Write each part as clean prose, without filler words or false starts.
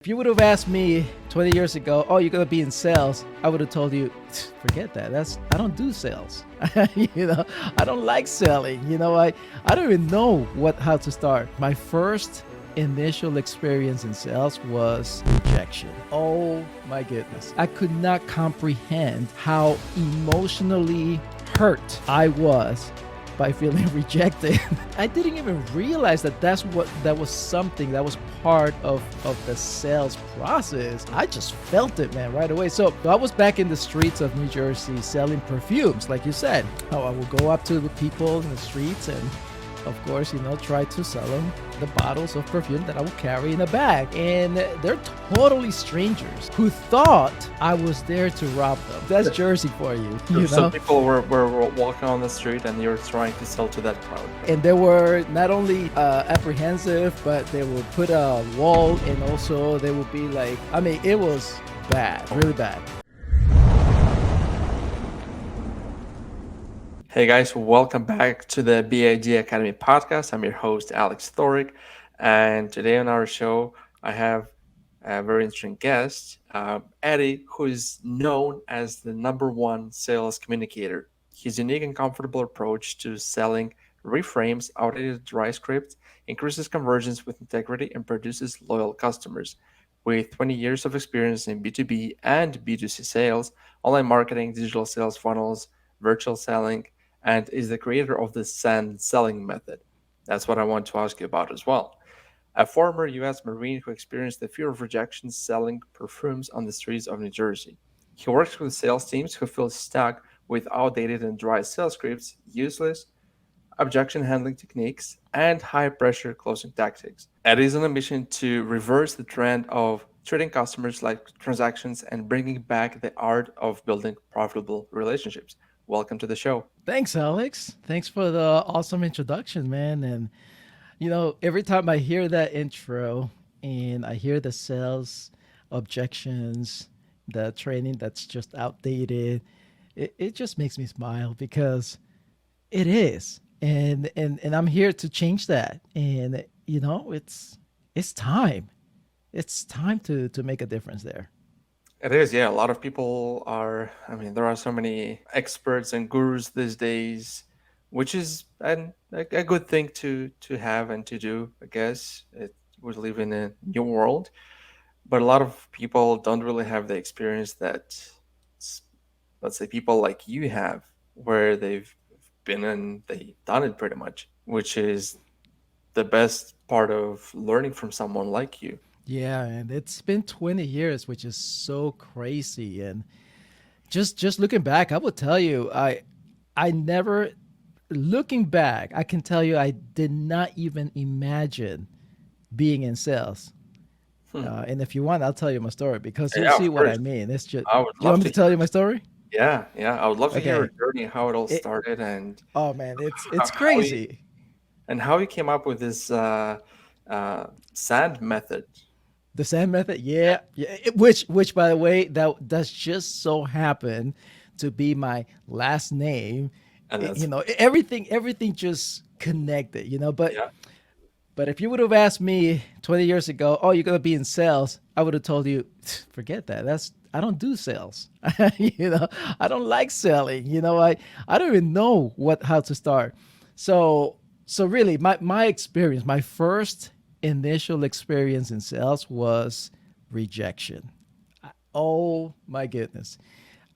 If you would have asked me 20 years ago, oh, you're going to be in sales, I would have told you, forget that. I don't do sales. I don't like selling. I don't even know how to start. My first initial experience in sales was rejection. Oh my goodness. I could not comprehend how emotionally hurt I was by feeling rejected. I didn't even realize that was something that was part of the sales process. I just felt it, man, right away. So I was back in the streets of New Jersey selling perfumes, like you said. Oh, I would go up to the people in the streets and of course, try to sell them the bottles of perfume that I would carry in a bag. And they're totally strangers who thought I was there to rob them. That's Jersey for you. Some people were walking on the street and you're trying to sell to that crowd. And they were not only apprehensive, but they would put a wall, and also they would be like, it was bad, really bad. Hey guys, welcome back to the BIG Academy podcast. I'm your host, Alex Thoric. And today on our show, I have a very interesting guest, Eddie, who is known as the #1 sales communicator. His unique and comfortable approach to selling reframes outdated dry scripts, increases conversions with integrity, and produces loyal customers. With 20 years of experience in B2B and B2C sales, online marketing, digital sales funnels, virtual selling, and is the creator of the sand selling method. That's what I want to ask you about as well. A former US Marine who experienced the fear of rejection selling perfumes on the streets of New Jersey. He works with sales teams who feel stuck with outdated and dry sales scripts, useless objection handling techniques, and high pressure closing tactics. Eddie is on a mission to reverse the trend of treating customers like transactions and bringing back the art of building profitable relationships. Welcome to the show. Thanks, Alex. Thanks for the awesome introduction, man. And every time I hear that intro and I hear the sales objections, the training that's just outdated, it just makes me smile because it is. And I'm here to change that. And it's time. It's time to make a difference there. It is, yeah. A lot of people are, there are so many experts and gurus these days, which is a good thing to have and to do, I guess. We live in a new world, but a lot of people don't really have the experience that, s- let's say, people like you have, where they've been and they've done it pretty much, which is the best part of learning from someone like you. Yeah, and it's been 20 years, which is so crazy. And just looking back, I will tell you, I never looking back, I can tell you I did not even imagine being in sales. Hmm. And if you want, I'll tell you my story because you'll Yeah, of see what I course. mean. It's just, I would you love want me to to tell hear. you my story? Yeah, yeah. I would love to hear your Okay. journey, how it all It, started, and oh man, it's how you crazy. how you came up with this sand method. The same method, Yeah, yeah, yeah. Which by the way, that's just so happened to be my last name. and that's Everything just connected. But yeah, but if you would have asked me 20 years ago, oh, you're gonna be in sales, I would have told you, forget that. I don't do sales. I don't like selling. I don't even know how to start. So really, my experience, my first initial experience in sales was rejection. Oh my goodness.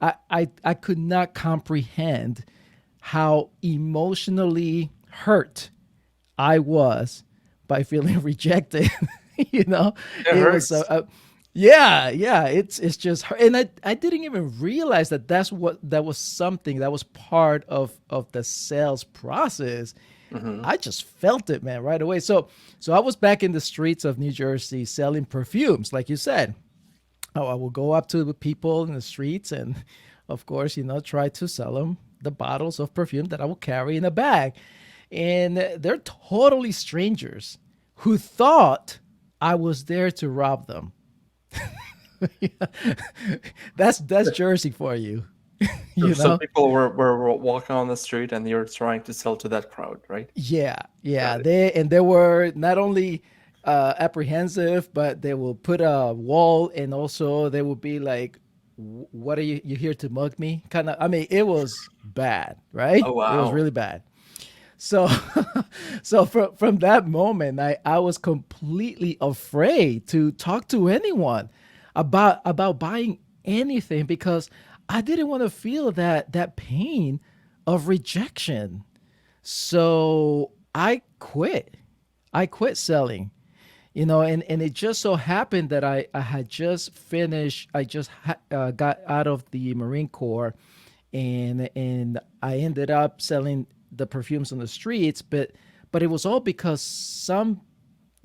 I could not comprehend how emotionally hurt I was by feeling rejected. you know, it it was hurts. yeah. It's just, and I didn't even realize that was something that was part of the sales process. Hmm. I just felt it, man, right away. So I was back in the streets of New Jersey selling perfumes, like you said. Oh, I will go up to the people in the streets and, of course, try to sell them the bottles of perfume that I will carry in a bag. And they're totally strangers who thought I was there to rob them. That's Jersey for you, you Some know? people were walking on the street and you're trying to sell to that crowd, right? Yeah, Got yeah. it. They were not only apprehensive, but they will put a wall, and also they will be like, "What are you here to mug me?" Kind of. I mean, it was bad, right? Oh It was wow. really bad. So, so from that moment, I was completely afraid to talk to anyone about buying anything because I didn't want to feel that pain of rejection. So I quit. I quit selling, and it just so happened that I had just finished. I just got out of the Marine Corps, and I ended up selling the perfumes on the streets. But it was all because some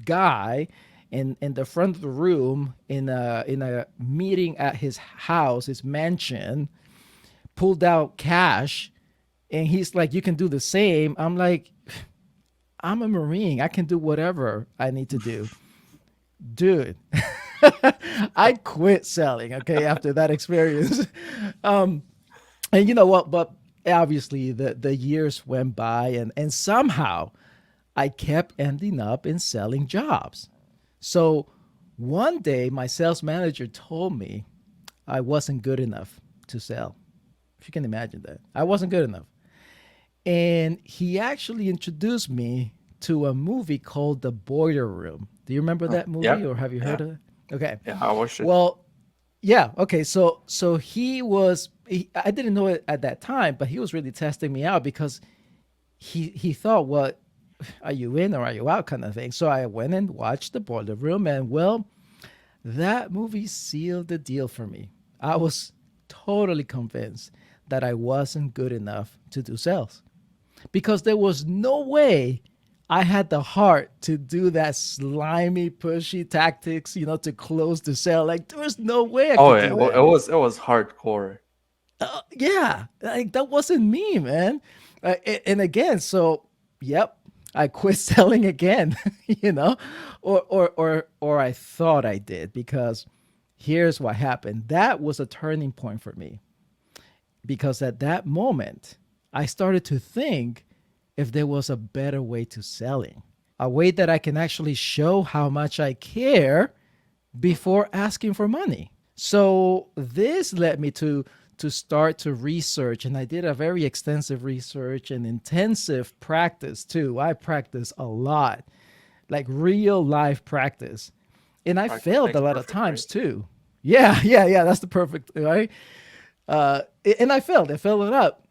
guy in the front of the room in a meeting at his house, his mansion, pulled out cash, and he's like, "You can do the same." I'm like, "I'm a Marine. I can do whatever I need to do." Dude, I quit selling, okay, after that experience. um and you know what, but obviously the years went by, and somehow I kept ending up in selling jobs. So one day my sales manager told me I wasn't good enough to sell. If you can imagine that, I wasn't good enough. And he actually introduced me to a movie called The Boiler Room. Do you remember Huh. that movie, Yeah. or have you heard Yeah. of it? Okay. Yeah. I watched it. Well, yeah. Okay. So I didn't know it at that time, but he was really testing me out because he thought, "What, are you in or are you out?" kind of thing. So I went and watched The Boiler Room, and well, that movie sealed the deal for me. I was totally convinced that I wasn't good enough to do sales because there was no way I had the heart to do that slimy, pushy tactics, to close the sale. Like, there was no way I Oh could yeah. do Well, that. it was hardcore. Yeah, like that wasn't me, man. And again, so yep, I quit selling again, or I thought I did, because here's what happened. That was a turning point for me, because at that moment I started to think if there was a better way to selling, a way that I can actually show how much I care before asking for money. So this led me to start to research, and I did a very extensive research and intensive practice too. I practiced a lot, like real life practice. And I Practice failed makes a lot of perfect, right? times too. Yeah, yeah, yeah, that's the perfect, right? And I failed. I failed it up.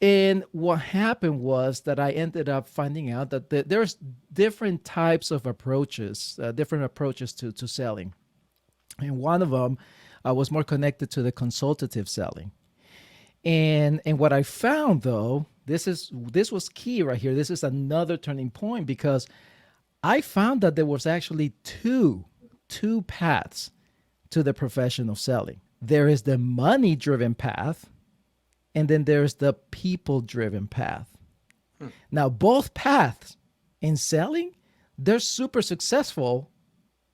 And what happened was that I ended up finding out that there's different types of approaches, different approaches to selling. And one of them was more connected to the consultative selling. And what I found, though, this was key right here. This is another turning point, because I found that there was actually two paths to the profession of selling. There is the money driven path, and then there's the people driven path. Hmm. Now, both paths in selling, they're super successful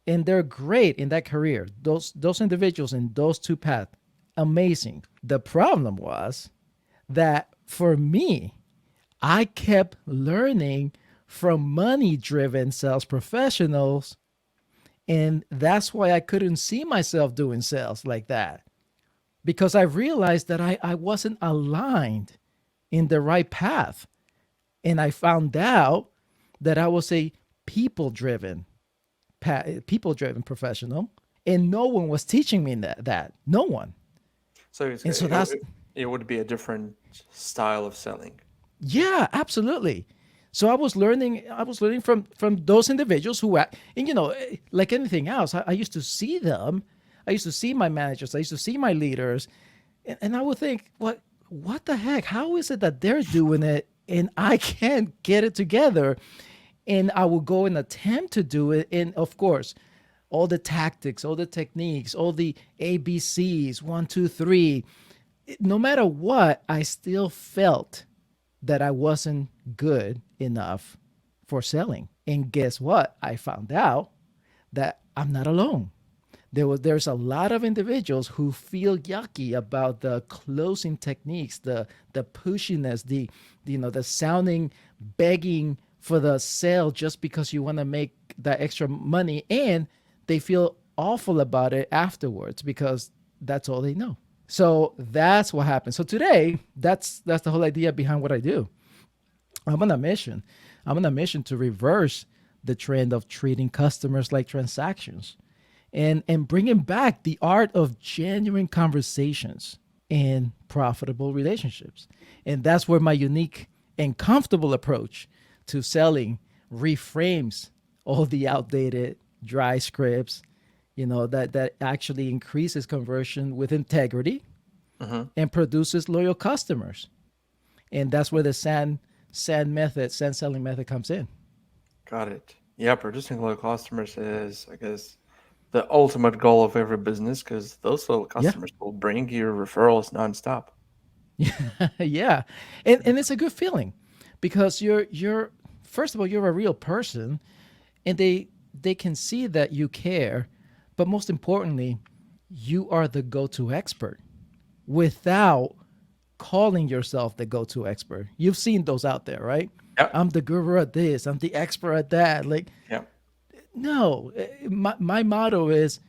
and they're great in that career. Those individuals in those two paths, amazing. The problem was that for me, I kept learning from money driven sales professionals, and that's why I couldn't see myself doing sales like that, because I realized that I wasn't aligned in the right path. And I found out that I was a people driven people driven professional, and no one was teaching me that no one. So And so that's, it would be a different style of selling. yeah, absolutely. So I was learning from those individuals who and like anything else, I used to see them. I used to see my managers, I used to see my leaders, and I would think, what the heck, how is it that they're doing it and I can't get it together? And I will go and attempt to do it. And of course, all the tactics, all the techniques, all the ABCs, one, two, three, no matter what, I still felt that I wasn't good enough for selling. And guess what? I found out that I'm not alone. There's a lot of individuals who feel yucky about the closing techniques, the pushiness, the sounding, begging for the sale just because you want to make that extra money, and they feel awful about it afterwards because that's all they know. So that's what happens. So today, that's the whole idea behind what I do. I'm on a mission. I'm on a mission to reverse the trend of treating customers like transactions, and bringing back the art of genuine conversations and profitable relationships. And that's where my unique and comfortable approach to selling reframes all the outdated dry scripts, that actually increases conversion with integrity Hmm. and produces loyal customers. And that's where the sand selling method comes in. Got it. Yeah, producing loyal customers is, I guess, the ultimate goal of every business because those loyal Yeah. customers will bring you referrals nonstop. Yeah. And it's a good feeling because you're first of all, you're a real person, and they can see that you care, but most importantly, you are the go-to expert without calling yourself the go-to expert. You've seen those out there, right? Yeah, I'm the guru at this, I'm the expert at that. Like, yeah, no, my motto is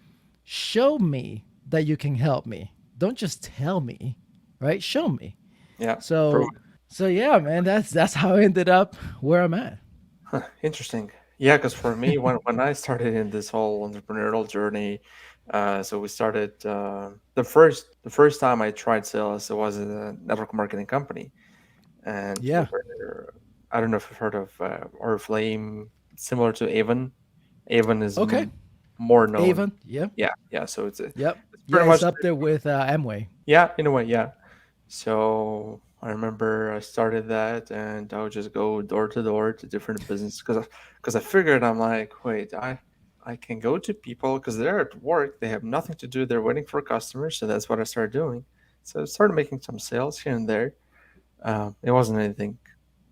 show me that you can help me. Don't just tell me, right? Show me. yeah. Prove So so yeah, man, that's how I ended up where I'm at. Huh, interesting. Yeah, because for me, when I started in this whole entrepreneurial journey, so we started the first time I tried sales, it was a network marketing company, and we Yeah. were I don't know if you've heard of Oriflame, similar to Avon. Avon is Okay. more known. Avon. Yeah. Yeah, yeah. So Yep. it's Yeah, pretty it's much up there with Amway. yeah, in a way, yeah. So I remember I started that, and I would just go door to door to different businesses because I figured I'm like, wait, I can go to people because they're at work, they have nothing to do, they're waiting for customers, so that's what I started doing. So I started making some sales here and there. It wasn't anything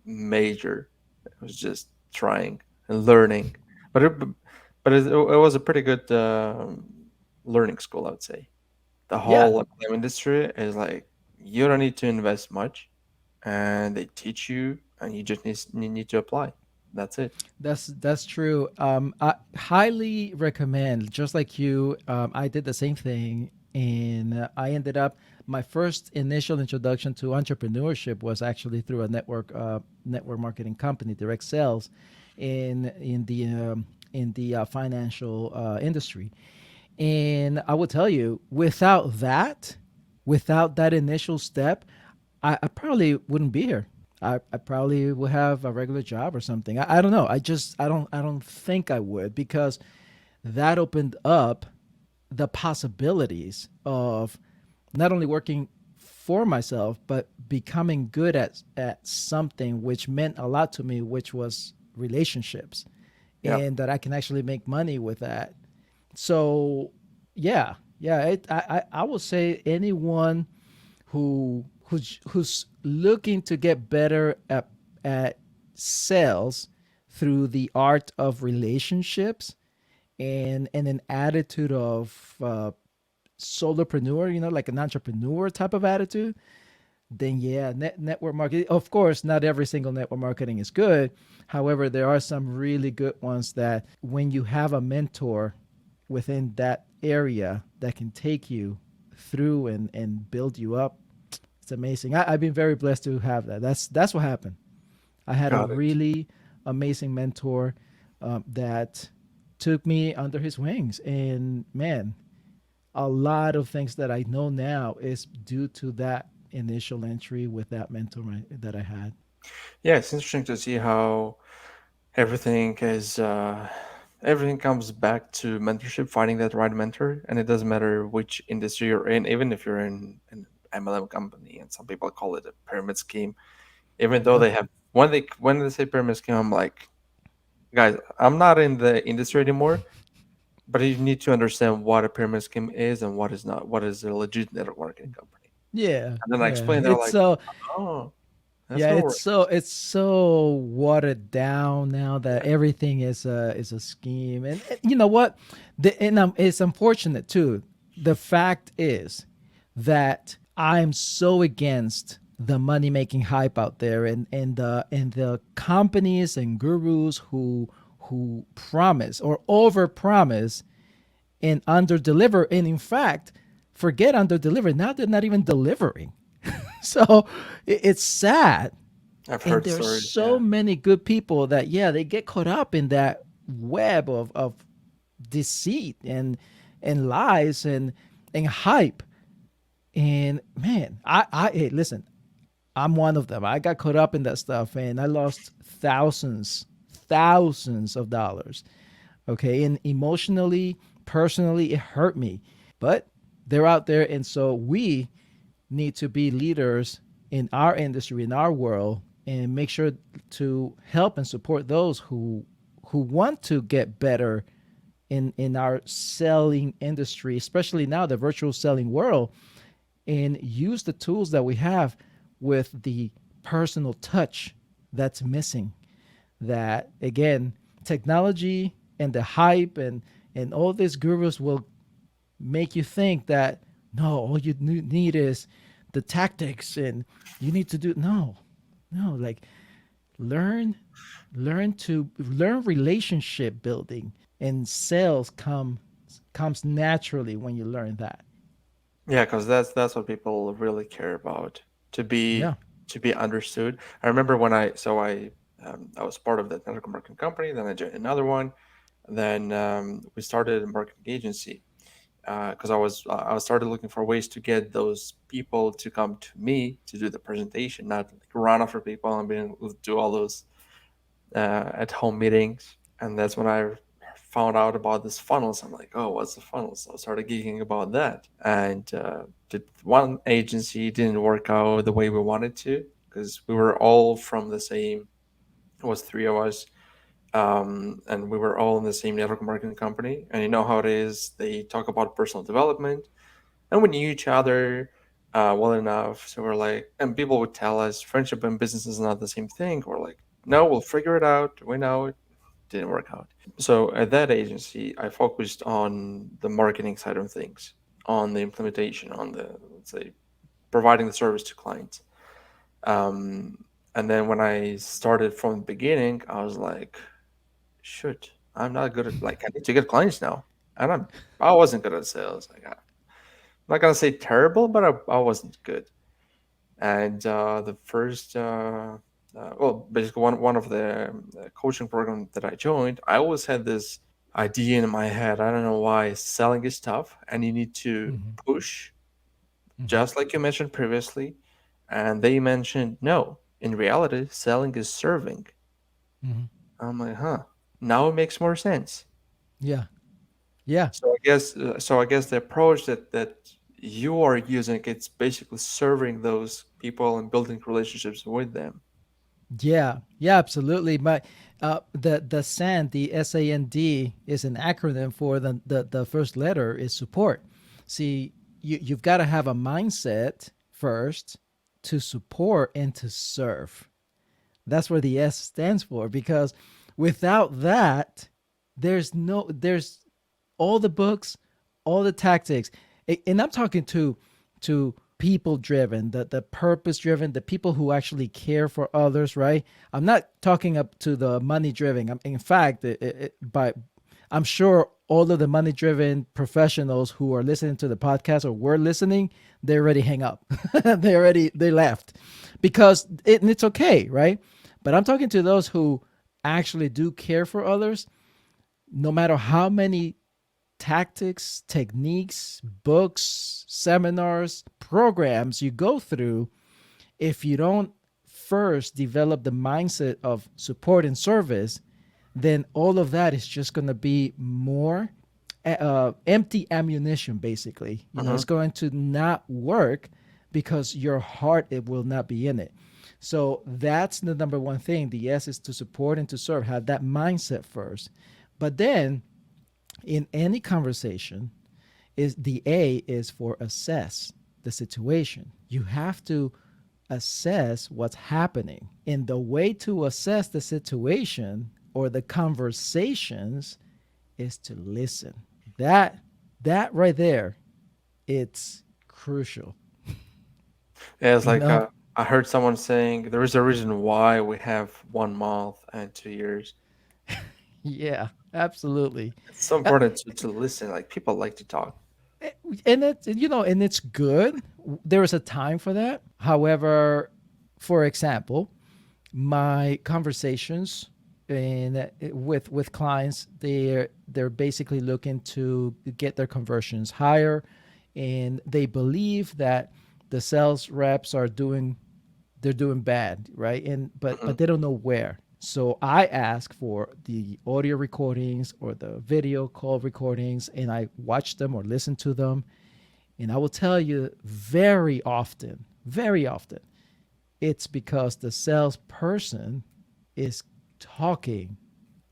major. It was just trying and learning, but it was a pretty good learning school, I would say. The Yeah. whole MLM industry is like you don't need to invest much, and they teach you, and you just need to apply. That's it. That's true. I highly recommend. Just like you, I did the same thing, and I ended up. My first initial introduction to entrepreneurship was actually through a network marketing company, direct sales, in the financial industry. And I will tell you, without that initial step, I probably wouldn't be here. I probably would have a regular job or something. I don't know. I don't think I would, because that opened up the possibilities of not only working for myself, but becoming good at something which meant a lot to me, which was relationships, Yeah, and that I can actually make money with that. So yeah, yeah, I will say anyone who's looking to get better at sales through the art of relationships, and an attitude of solopreneur, like an entrepreneur type of attitude, then yeah, network marketing. Of course, not every single network marketing is good. However, there are some really good ones that when you have a mentor within that area that can take you through and build you up, it's amazing. I've been very blessed to have that. That's what happened. I had a got it. really amazing mentor that took me under his wings, and man, a lot of things that I know now is due to that initial entry with that mentor that I had. Yeah, it's interesting to see how everything is. Everything comes back to mentorship, finding that right mentor, and it doesn't matter which industry you're in. Even if you're in an MLM company, and some people call it a pyramid scheme, even though Yeah. they have when they say pyramid scheme, I'm like, guys, I'm not in the industry anymore, but you need to understand what a pyramid scheme is and what is not. What is a legit network marketing company? Yeah, And then I yeah. explain, they're It's like, so oh, that's yeah, how it it's works. so it's so watered down now that Yeah, everything is a scheme. And you know what? It's unfortunate too. The fact is that I'm so against the money making hype out there, and the companies and gurus who promise or over promise and under deliver, and in fact forget under deliver. Now they're not even delivering. So it's sad. I've And heard there's stories. so Yeah, many good people that, yeah, they get caught up in that web of deceit and lies and hype. And man, I hey, listen, I'm one of them. I got caught up in that stuff and I lost thousands of dollars. Okay. And emotionally, personally, it hurt me. But they're out there. And so we need to be leaders in our industry, in our world, and make sure to help and support those who want to get better in our selling industry, especially now the virtual selling world, and use the tools that we have with the personal touch that's missing. That again, technology and the hype and all these gurus will make you think that no, all you need is the tactics and you need to do no, like learn learn relationship building, and sales comes naturally when you learn that. yeah, because that's what people really care about, to Yeah. be understood. I remember when I was part of that network marketing company, then I joined another one, then we started a marketing agency because I started looking for ways to get those people to come to me to do the presentation, not like run after people and do all those at home meetings. And that's when I found out about this funnels. I'm like, oh, what's the funnels? So I started geeking about that. And the one agency didn't work out the way we wanted to because we were all from the same. It was three of us, and we were all in the same network marketing company. And you know how it is. They talk about personal development, and we knew each other well enough. So we're like, and people would tell us friendship and business is not the same thing. We're like, no, we'll figure it out. We know it didn't work out. So at that agency, I focused on the marketing side of things, on the implementation, on the, let's say, providing the service to clients. And then when I started from the beginning, I was like, shoot, I'm not good at, like, I need to get clients now. And I wasn't good at sales. Like, I'm not gonna say terrible, but I wasn't good. And the first, well, basically one of the coaching program that I joined, I always had this idea in my head. I don't know why selling is tough, and you need to Mm-hmm. push, Mm-hmm. just like you mentioned previously. And they mentioned no. In reality, selling is serving. Mm-hmm. I'm like, huh. Now it makes more sense. Yeah. Yeah. So I guess the approach that you are using, it's basically serving those people and building relationships with them. Yeah, yeah, absolutely. But the SAND, the SAND, is an acronym for the first letter is support. See, you've got to have a mindset first to support and to serve. That's where the S stands for, because without that, there's all the books, all the tactics, and I'm talking to people driven, the purpose driven, the people who actually care for others, right? I'm not talking up to the money driven. In fact, by I'm sure all of the money driven professionals who are listening to the podcast or were listening, they already hang up. They left because and it's okay, right? But I'm talking to those who actually do care for others, no matter how many tactics, techniques, books, seminars, programs you go through, if you don't first develop the mindset of support and service, then all of that is just going to be more empty ammunition, basically. You know, Hmm. it's going to not work because your heart it will not be in it. So that's the number one thing. The S is to support and to serve. Have that mindset first. But then in any conversation, is the A is for assess the situation. You have to assess what's happening. And the way to assess the situation or the conversations is to listen. That that right there, it's crucial. Yeah, it's You like know? I heard someone saying there is a reason why we have 1 month and 2 years. Yeah, absolutely. It's so Uh, important to listen. Like people like to talk. eh, and it's, and it's good. There is a time for that. However, for example, my conversations with clients, they're basically looking to get their conversions higher, and they believe that the sales reps are doing they're doing bad, right? And Hmm. but they don't know where. So I ask for the audio recordings or the video call recordings, and I watch them or listen to them. And I will tell you, very often, it's because the salesperson is talking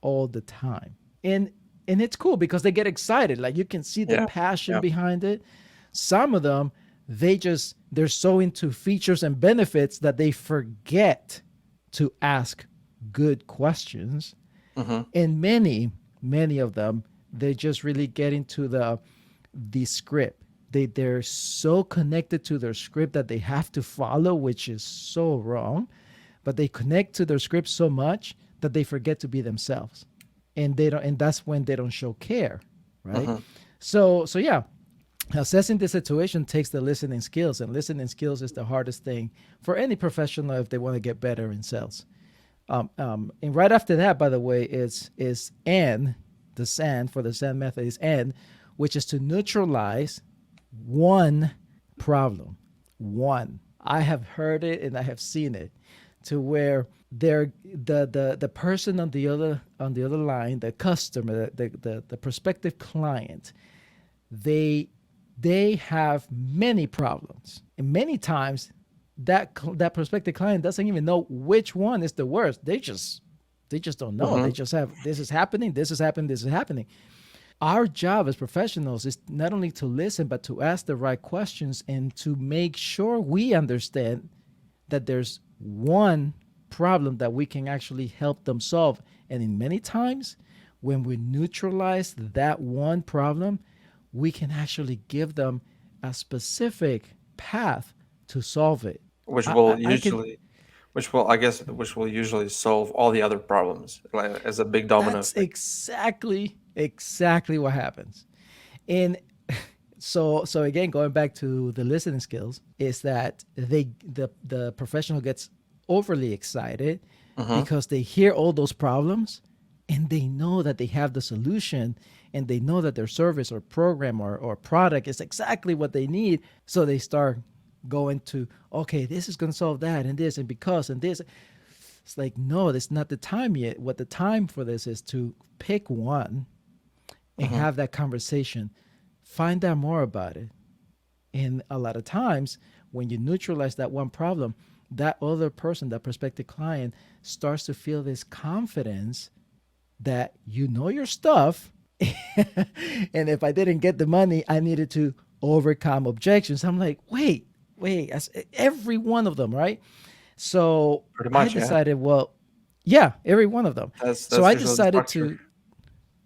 all the time. And it's cool because they get excited. Like, you can see the Yeah. passion Yeah. behind it. Some of them, they're so into features and benefits that they forget to ask good questions. Hmm. And many of them, they just really get into the script. They're so connected to their script that they have to follow, which is so wrong. But they connect to their script so much that they forget to be themselves, and they don't. And that's when they don't show care, right? Hmm. So yeah, assessing the situation takes the listening skills, and listening skills is the hardest thing for any professional if they want to get better in sales. And right after that, by the way, is N, the SAN for the SAN method is N, which is to neutralize one problem. One. I have heard it and I have seen it, to where the person on the other line, the customer, the prospective client, they they have many problems, and many times that prospective client doesn't even know which one is the worst. They just don't know. Hmm. They just have, this is happening, this is happening, this is happening. Our job as professionals is not only to listen, but to ask the right questions and to make sure we understand that there's one problem that we can actually help them solve. And in many times, when we neutralize that one problem, we can actually give them a specific path to solve it. Which I, will I, I can, usually, which will usually solve all the other problems, like as a big domino that's effect. exactly what happens. And so again, going back to the listening skills, is that the professional gets overly excited Hmm. because they hear all those problems, and they know that they have the solution, and they know that their service or program or product is exactly what they need. So they start going to, okay, this is going to solve that and this and because and this. It's like, no, that's not the time yet. What the time for this is to pick one and Hmm. have that conversation, find out more about it. And a lot of times, when you neutralize that one problem, that other person, that prospective client, starts to feel this confidence that you know your stuff. And if I didn't get the money, I needed to overcome objections. I'm like, wait, that's every one of them, right? So Pretty I much, yeah. decided, well, yeah, every one of them. So That's I usually the decided structure.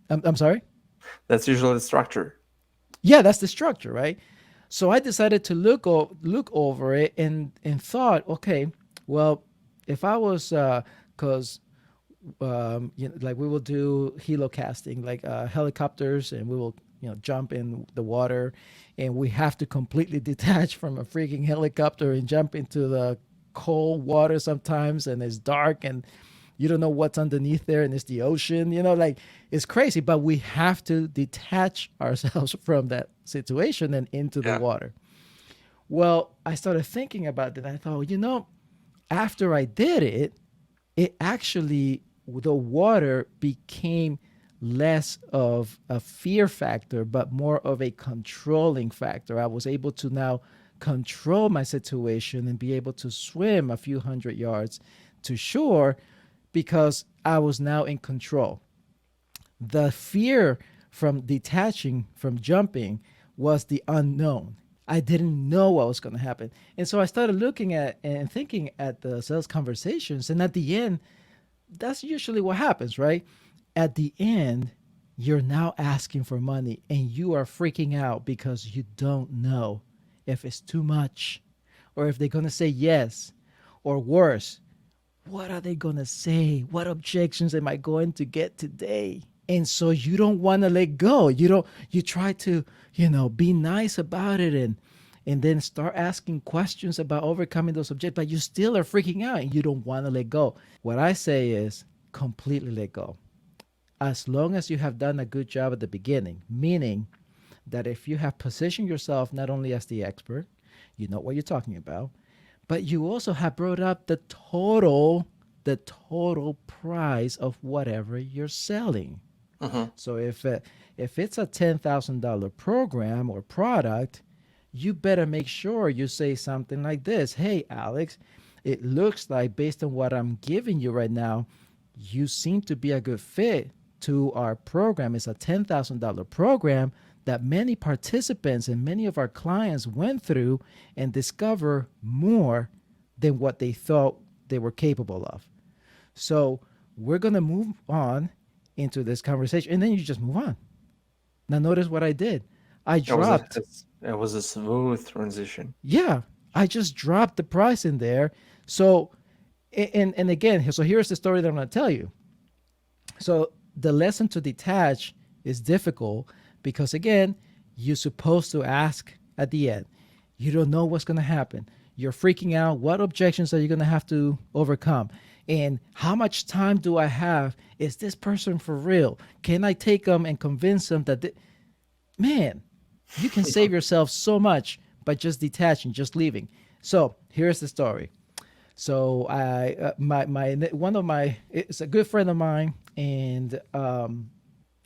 to, I'm sorry? That's usually the structure. Yeah, that's the structure, right? So I decided to look over it, and thought, okay, well, if I was, because like, we will do helo casting, like helicopters, and we will, jump in the water, and we have to completely detach from a freaking helicopter and jump into the cold water sometimes, and it's dark, and you don't know what's underneath there, and it's the ocean, like, it's crazy, but we have to detach ourselves from that situation and into the Yeah. water. Well, I started thinking about it. I thought, after I did it, it actually, the water became less of a fear factor, but more of a controlling factor. I was able to now control my situation and be able to swim a few hundred yards to shore because I was now in control. The fear from detaching, from jumping, was the unknown. I didn't know what was going to happen. And so I started looking at and thinking at the sales conversations. And at the end, that's usually what happens, right? At the end, you're now asking for money, and you are freaking out because you don't know if it's too much, or if they're going to say yes, Or worse, what are they going to say? What objections am I going to get today? And so you don't want to let go. You try to, be nice about it and then start asking questions about overcoming those objections, but you still are freaking out and you don't want to let go. What I say is completely let go. As long as you have done a good job at the beginning, meaning that if you have positioned yourself not only as the expert, you know what you're talking about, but you also have brought up the total price of whatever you're selling. Mm-hmm. So if it's a $10,000 program or product, you better make sure you say something like this. Hey, Alex, it looks like based on what I'm giving you right now, you seem to be a good fit to our program. It's a $10,000 program that many participants and many of our clients went through and discover more than what they thought they were capable of. So we're going to move on into this conversation and then you just move on. Now, notice what I did. I It was a dropped, it was a smooth transition. yeah, I just dropped the price in there. So, and again, so here's the story that I'm going to tell you. So the lesson to detach is difficult because again, you're supposed to ask at the end. You don't know what's going to happen. You're freaking out. What objections are you going to have to overcome? And how much time do I have? Is this person for real? Can I take them and convince them that man, you can save yourself so much by just detaching, just leaving. So here's the story. So I, my one of my, it's a good friend of mine, and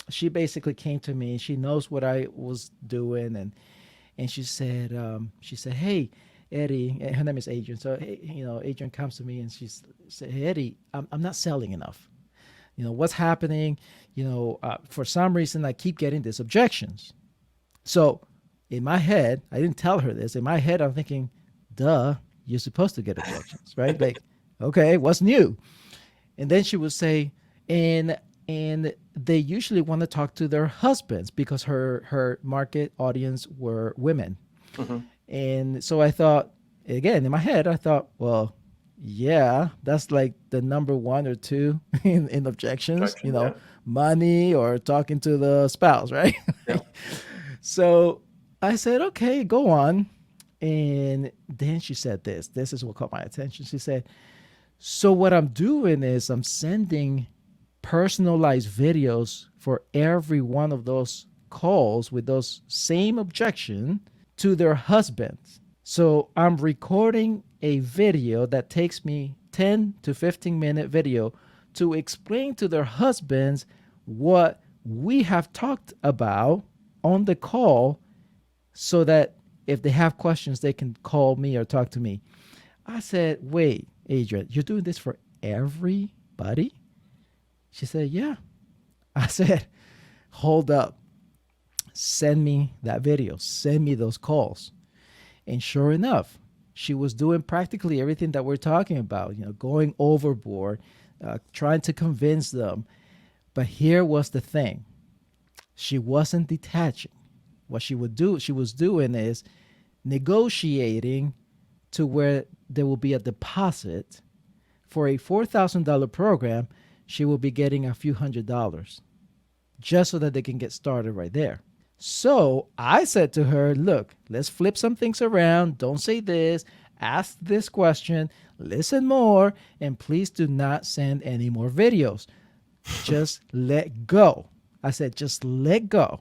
she basically came to me. She knows what I was doing, and she said, hey, Eddie, and her name is Adrian. So hey, Adrian comes to me and she said, hey, Eddie, I'm not selling enough. What's happening? For some reason I keep getting these objections. So in my head, I didn't tell her this. In my head, I'm thinking, duh, you're supposed to get objections, right? Like, okay, what's new? And then she would say, and they usually want to talk to their husbands because her market audience were women. Mm-hmm. And so I thought, again, in my head, I thought, well, yeah, that's like the number one or two in objections, Traction, yeah. money or talking to the spouse, right? Yeah. So I said, okay, go on. And then she said this. This is what caught my attention. She said, so what I'm doing is I'm sending personalized videos for every one of those calls with those same objection to their husbands. So I'm recording a video that takes me 10 to 15-minute video to explain to their husbands what we have talked about on the call so that if they have questions, they can call me or talk to me. I said, wait, Adrian, you're doing this for everybody? She said, yeah. I said, hold up. Send me that video. Send me those calls. And sure enough, she was doing practically everything that we're talking about, going overboard, trying to convince them. But here was the thing. She wasn't detaching. What she was doing is negotiating to where there will be a deposit for a $4,000 program. She will be getting a few $100s just so that they can get started right there. So I said to her, look, let's flip some things around. Don't say this. Ask this question. Listen more. And please do not send any more videos. Just let go. I said, just let go.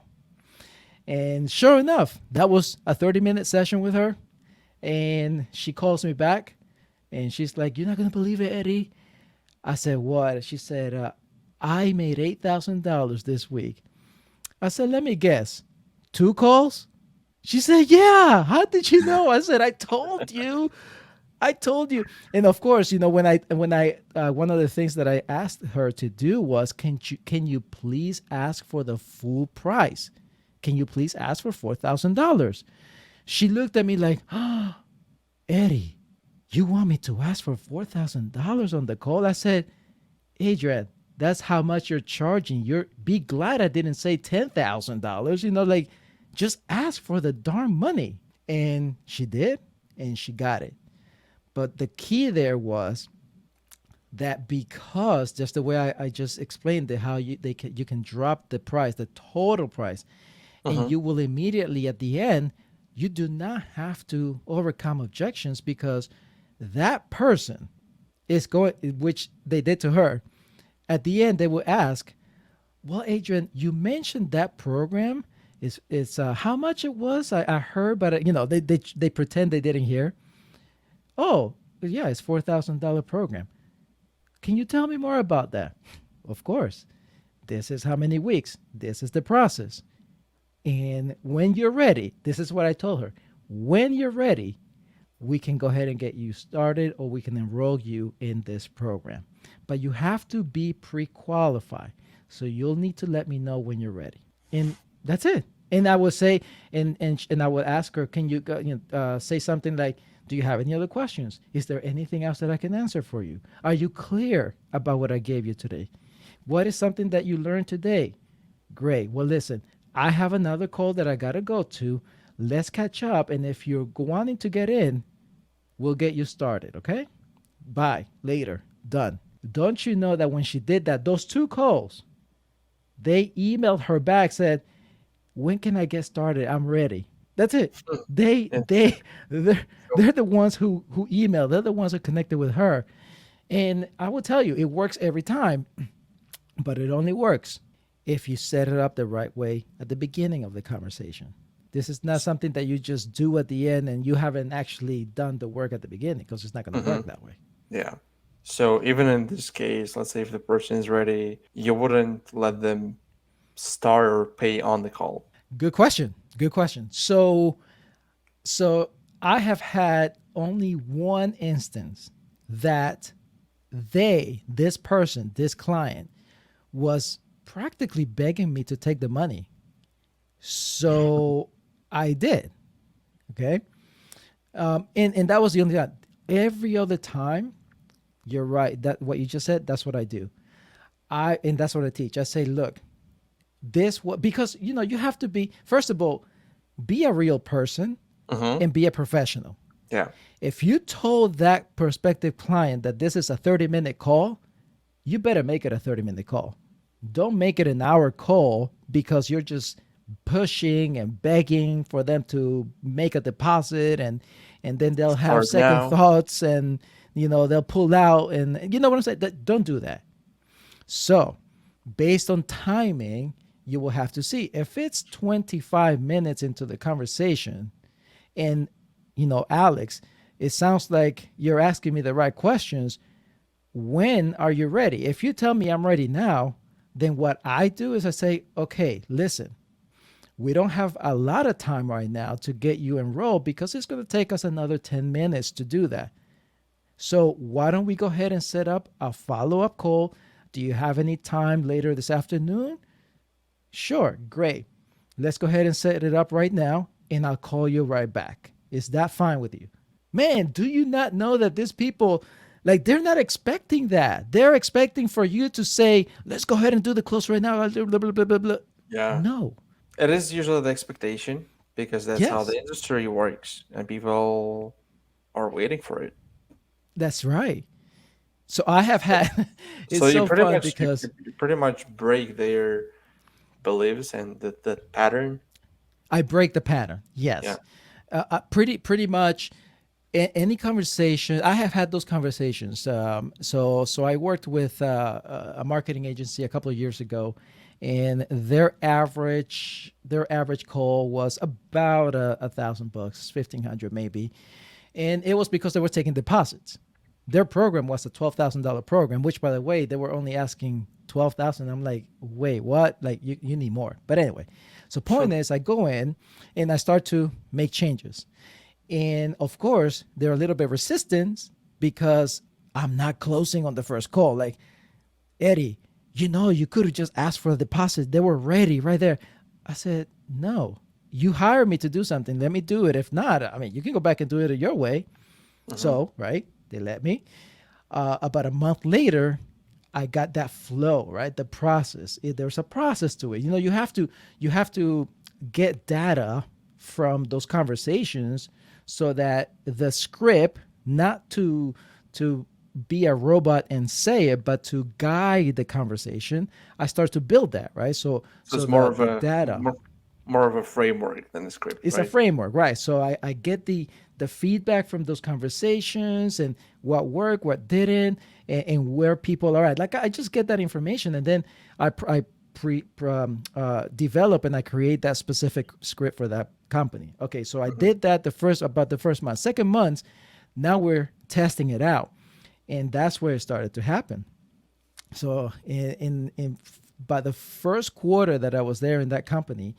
And sure enough, that was a 30-minute session with her. And she calls me back. And she's like, you're not going to believe it, Eddie. I said, what? She said, I made $8,000 this week. I said, let me guess. 2 calls? She said, yeah. How did you know? I said, I told you. And of course, when I one of the things that I asked her to do was, can you please ask for the full price? Can you please ask for $4,000? She looked at me like, oh, Eddie, you want me to ask for $4,000 on the call? I said, Adrian, that's how much you're charging. Be glad I didn't say $10,000. Like, just ask for the darn money. And she did, and she got it. But the key there was that because just the way I just explained it, how you can drop the price, the total price, and Mm-hmm. you will immediately at the end, you do not have to overcome objections because that person is going, which they did to her. At the end, they will ask, "Well, Adrian, you mentioned that program is how much it was? I heard, but they pretend they didn't hear. Oh, yeah, it's $4,000 program. Can you tell me more about that? Of course. This is how many weeks. This is the process. And when you're ready, this is what I told her. When you're ready, we can go ahead and get you started or we can enroll you in this program. But you have to be pre qualified. So you'll need to let me know when you're ready. And that's it. And I would say, and I would ask her, can you, say something like, do you have any other questions? Is there anything else that I can answer for you? Are you clear about what I gave you today? What is something that you learned today? Great. Well, listen, I have another call that I got to go to. Let's catch up. And if you're wanting to get in, we'll get you started. Okay? Bye. Later. Done. Don't you know that when she did that, those two calls, they emailed her back, said, when can I get started? I'm ready. That's it. They Interesting. they they're the ones who email. They're the ones who connected with her. And I will tell you, it works every time, but it only works if you set it up the right way at the beginning of the conversation. This is not something that you just do at the end and you haven't actually done the work at the beginning because it's not going to Mm-hmm. work that way. Yeah. So even in this case, let's say if the person is ready, you wouldn't let them start or pay on the call. Good question. Good question. So I have had only one instance that this person, this client, was practically begging me to take the money. So I did. Okay. And that was the only time. Every other time, you're right. That what you just said, that's what I do. And that's what I teach. I say, look, this what because you have to be first of all, be a real person Mm-hmm. and be a professional. Yeah. If you told that prospective client that this is a 30-minute call, you better make it a 30-minute call. Don't make it an hour call because you're just pushing and begging for them to make a deposit and then they'll have Start second now. thoughts and they'll pull out and you know what I'm saying? Don't do that. So, based on timing, you will have to see if it's 25 minutes into the conversation and Alex, it sounds like you're asking me the right questions. When are you ready? If you tell me I'm ready now, then what I do is I say, okay, listen, we don't have a lot of time right now to get you enrolled because it's going to take us another 10 minutes to do that. So why don't we go ahead and set up a follow-up call? Do you have any time later this afternoon? Sure, great. Let's go ahead and set it up right now, and I'll call you right back. Is that fine with you? Man, do you not know that these people, like, they're not expecting that. They're expecting for you to say, let's go ahead and do the close right now. Blah, blah, blah, blah, blah. Yeah. No. It is usually the expectation because that's how the Yes, industry works and people are waiting for it. that's right. So I have had, So it's you so pretty fun much because you pretty much break their beliefs and the pattern. I break the pattern. Yeah. Yes. Pretty much any conversation I have had those conversations. So I worked with a marketing agency a couple of years ago, and their average call was about $1,000, 1,500 maybe, and it was because they were taking deposits. Their program was a $12,000 program, which by the way they were only asking 12,000. I'm like, wait, what? Like you need more. But anyway, so point is, I go in and I start to make changes. And of course, they're a little bit resistant because I'm not closing on the first call. Like, Eddie, you could have just asked for a deposit. They were ready right there. I said, no, you hired me to do something. Let me do it. If not, I mean, you can go back and do it your way. Hmm. So, right, they let me. About a month later, I got that flow, right? The process. There's a process to it. You have to get data from those conversations so that the script not to be a robot and say it, but to guide the conversation. I start to build that, right? So So it's the data, more of a framework than a script, it's a right? framework, right? So I get the feedback from those conversations and what worked, what didn't, and where people are at. Like I just get that information, and then I develop and I create that specific script for that company. Okay, so I Hmm. did that the first month. Second month, now we're testing it out, and that's where it started to happen. So in by the first quarter that I was there in that company,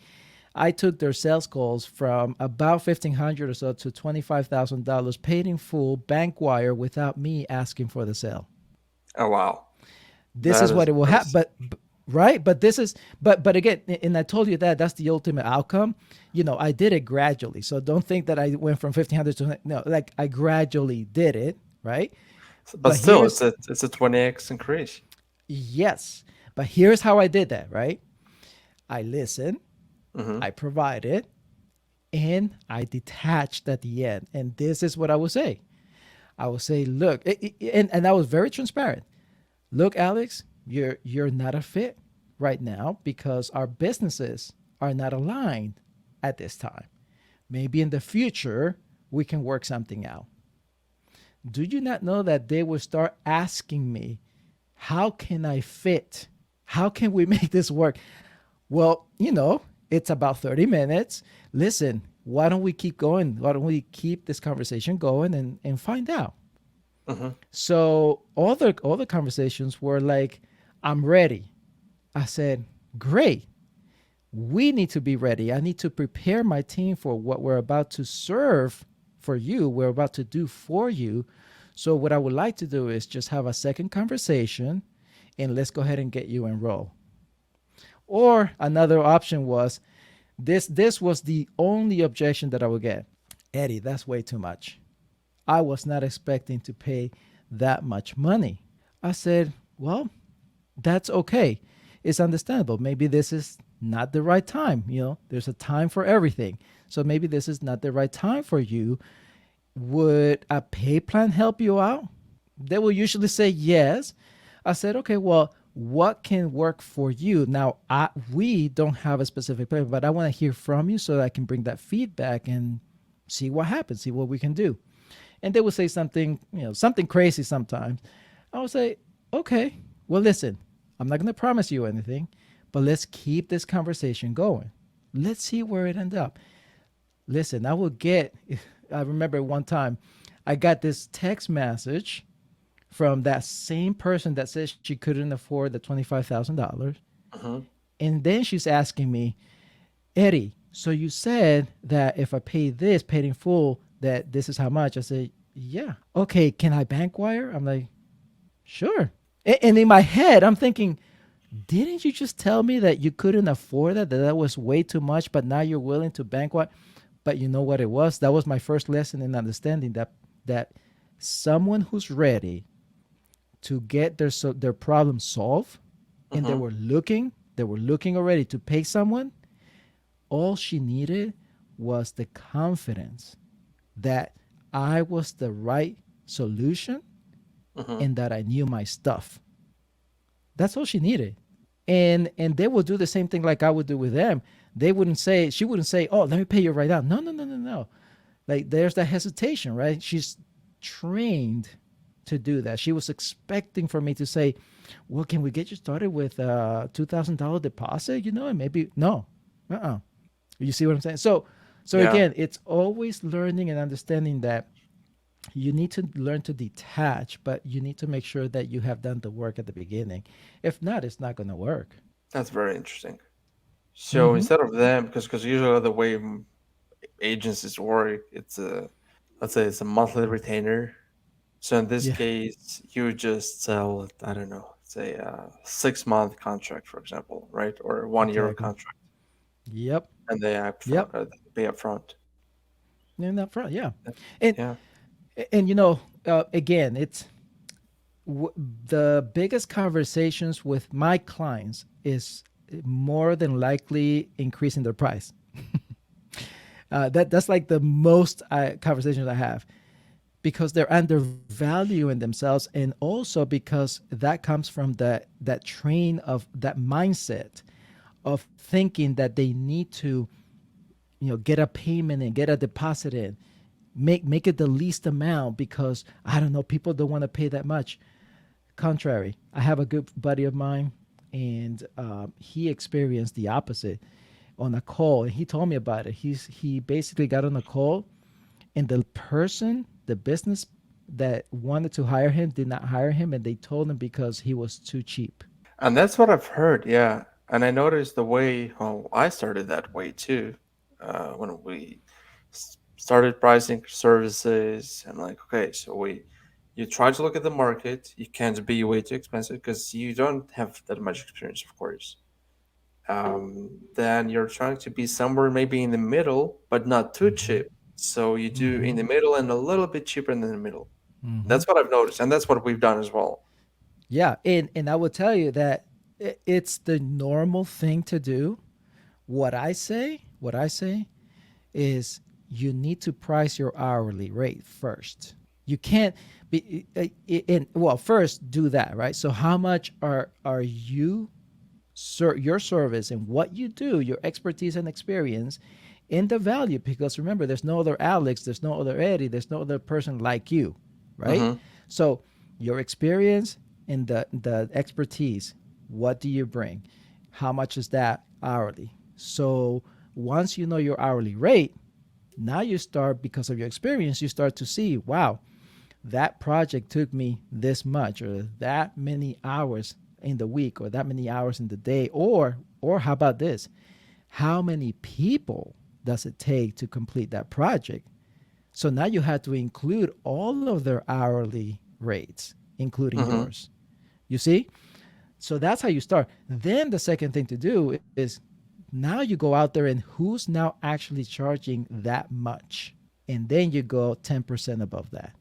I took their sales calls from about 1,500 or so to $25,000 paid in full, bank wire, without me asking for the sale. Oh wow, This that is is what it will happen. impressive. Right, but this is but again, and I told you that that's the ultimate outcome. I did it gradually, so don't think that I went from 1,500 to no. Like I gradually did it, right? But But still, here's it's a 20x increase. yes, but here's how I did that, right? I listened, Hmm. I provided, and I detached at the end. And this is what I would say. I would say, look, and I was very transparent. Look, Alex, you're not a fit right now because our businesses are not aligned at this time. Maybe in the future we can work something out. Do you not know that they will start asking me, how can I fit? How can we make this work? Well, it's about 30 minutes. Listen, why don't we keep going? Why don't we keep this conversation going and find out? Hmm. So all the conversations were like, I'm ready. I said, great. We need to be ready. I need to prepare my team for what we're about to serve for you, we're about to do for you. So what I would like to do is just have a second conversation and let's go ahead and get you enrolled. Or another option was this was the only objection that I would get. Eddie, that's way too much. I was not expecting to pay that much money. I said, well, that's okay. It's understandable. Maybe this is not the right time. There's a time for everything. So maybe this is not the right time for you. Would a pay plan help you out? They will usually say yes. I said, okay, well, what can work for you? Now, we don't have a specific plan, but I want to hear from you so that I can bring that feedback and see what happens, see what we can do. And they will say something, something crazy sometimes. I will say, okay, well, listen, I'm not going to promise you anything, but let's keep this conversation going. Let's see where it ends up. Listen, I remember one time I got this text message from that same person that said she couldn't afford the $25,000. Hmm. And then she's asking me, Eddie, so you said that if I pay this, paid in full, that this is how much? I said, yeah. Okay, can I bank wire? I'm like, sure. And in my head, I'm thinking, didn't you just tell me that you couldn't afford that was way too much, but now you're willing to bank wire? But you know what it was? That was my first lesson in understanding that someone who's ready to get their problem solved, and Hmm. they were looking already to pay someone. All she needed was the confidence that I was the right solution Hmm. and that I knew my stuff. That's all she needed. And they will do the same thing like I would do with them. She wouldn't say, "Oh, let me pay you right now." No, no, no, no, no. Like there's that hesitation, right? She's trained to do that. She was expecting for me to say, "Well, can we get you started with a $2,000 deposit?" And maybe no, You see what I'm saying? So Yeah, again, it's always learning and understanding that you need to learn to detach, but you need to make sure that you have done the work at the beginning. If not, it's not going to work. that's very interesting. So Mm-hmm. instead of them, because usually the way agencies work, it's let's say it's a monthly retainer. So in this Yeah. case, you just sell, I don't know, say a 6 month contract, for example, right, or 1 year Exactly. contract, Yep. and Yep. they pay upfront. In that front, yeah. Yeah, And yeah. and again, it's the biggest conversations with my clients is more than likely increasing their price. That's like the most conversations I have. because they're undervaluing themselves, and also because that comes from that train of that mindset of thinking that they need to, get a payment and get a deposit in, make it the least amount because I don't know, people don't want to pay that much. Contrary, I have a good buddy of mine, and he experienced the opposite on a call, and he told me about it. He basically got on a call, and the person, the business that wanted to hire him, did not hire him, and they told him because he was too cheap. And that's what I've heard, yeah. And I noticed the way, well, I started that way too. When we started pricing services, and like, okay, so you try to look at the market. You can't be way too expensive because you don't have that much experience, of course. Then you're trying to be somewhere maybe in the middle, but not too Mm-hmm. cheap. So you do in Mm-hmm. the middle and a little bit cheaper than the middle. Mm-hmm. That's what I've noticed, and that's what we've done as well. Yeah, and I will tell you that it's the normal thing to do. What I say is you need to price your hourly rate first. You can't be in well, first do that, right? So how much are you, your service and what you do, your expertise and experience, in the value? Because remember, there's no other Alex, there's no other Eddie, there's no other person like you, right? Mm-hmm. So your experience and the expertise, what do you bring? How much is that hourly? So once you know your hourly rate, now you start, because of your experience, you start to see, wow, that project took me this much, or that many hours in the week, or that many hours in the day, or how about this, how many people does it take to complete that project? So now you have to include all of their hourly rates, including Mm-hmm. yours. You see? So that's how you start. Then the second thing to do is, now you go out there and who's now actually charging that much? And then you go 10% above that.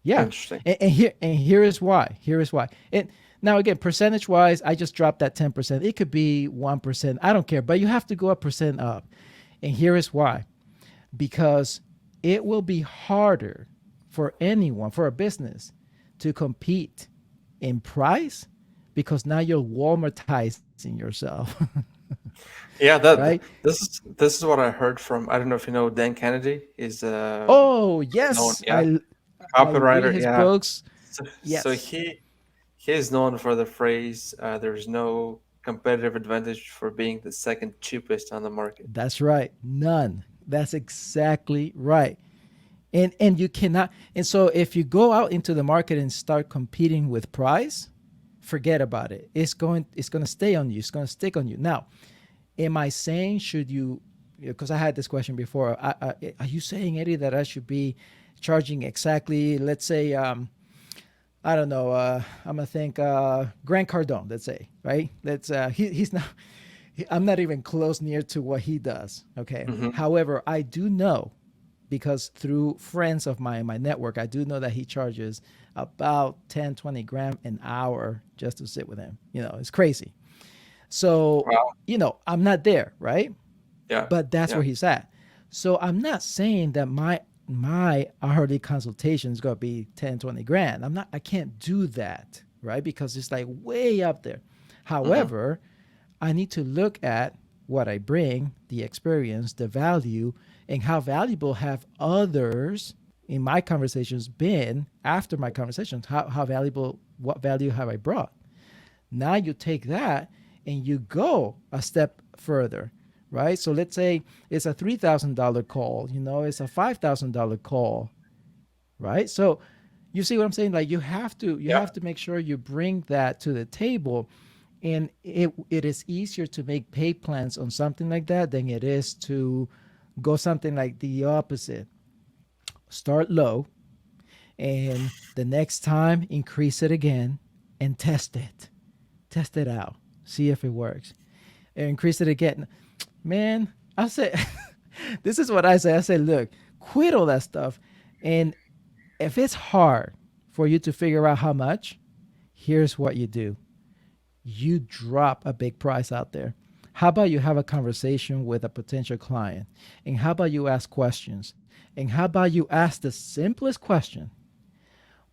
Yeah. Interesting. And here is why. Here is why. And now again, percentage wise, I just dropped that 10%. It could be 1%. I don't care, but you have to go a percent up. And here is why. Because it will be harder for anyone, for a business, to compete in price, because now you're Walmartizing yourself. Yeah, Right? this is what I heard from. I don't know if you know Dan Kennedy is Oh known, yes, yeah, I read copywriter, his yeah. books. So Yes, he is known for the phrase, "There's no competitive advantage for being the second cheapest on the market." that's right. None. That's exactly right. And you cannot. And so if you go out into the market and start competing with price, forget about it. It's going to stay on you. It's going to stick on you. Now, am I saying should you? Because I had this question before. Are you saying, Eddie, that I should be charging exactly? Let's say, I don't know. I'm gonna think Grant Cardone. Let's say, right? He's not. I'm not even close near to what he does. Okay. Hmm. However, I do know, because through friends of mine in my network, I do know that he charges about 10, 20 grand an hour just to sit with him. It's crazy. So, Wow. I'm not there, right? Yeah. But that's Yeah. where he's at. So I'm not saying that my hourly consultation is going to be 10, 20 grand. I can't do that, right? Because it's like way up there. Hmm. However, I need to look at what I bring, the experience, the value, and how valuable have others in my conversations been after my conversations. How valuable, what value have I brought? Now you take that and you go a step further, right? So let's say it's a $3,000 call, it's a $5,000 call, right? So you see what I'm saying? Like you Yeah. have to make sure you bring that to the table, and it is easier to make pay plans on something like that than it is to go something like the opposite. Start low, and the next time increase it again and test it out, see if it works, and increase it again. Man, I say, this is what I say. I say, look, quit all that stuff, and if it's hard for you to figure out how much, here's what you do: you drop a big price out there. How about you have a conversation with a potential client? And how about you ask questions? And how about you ask the simplest question?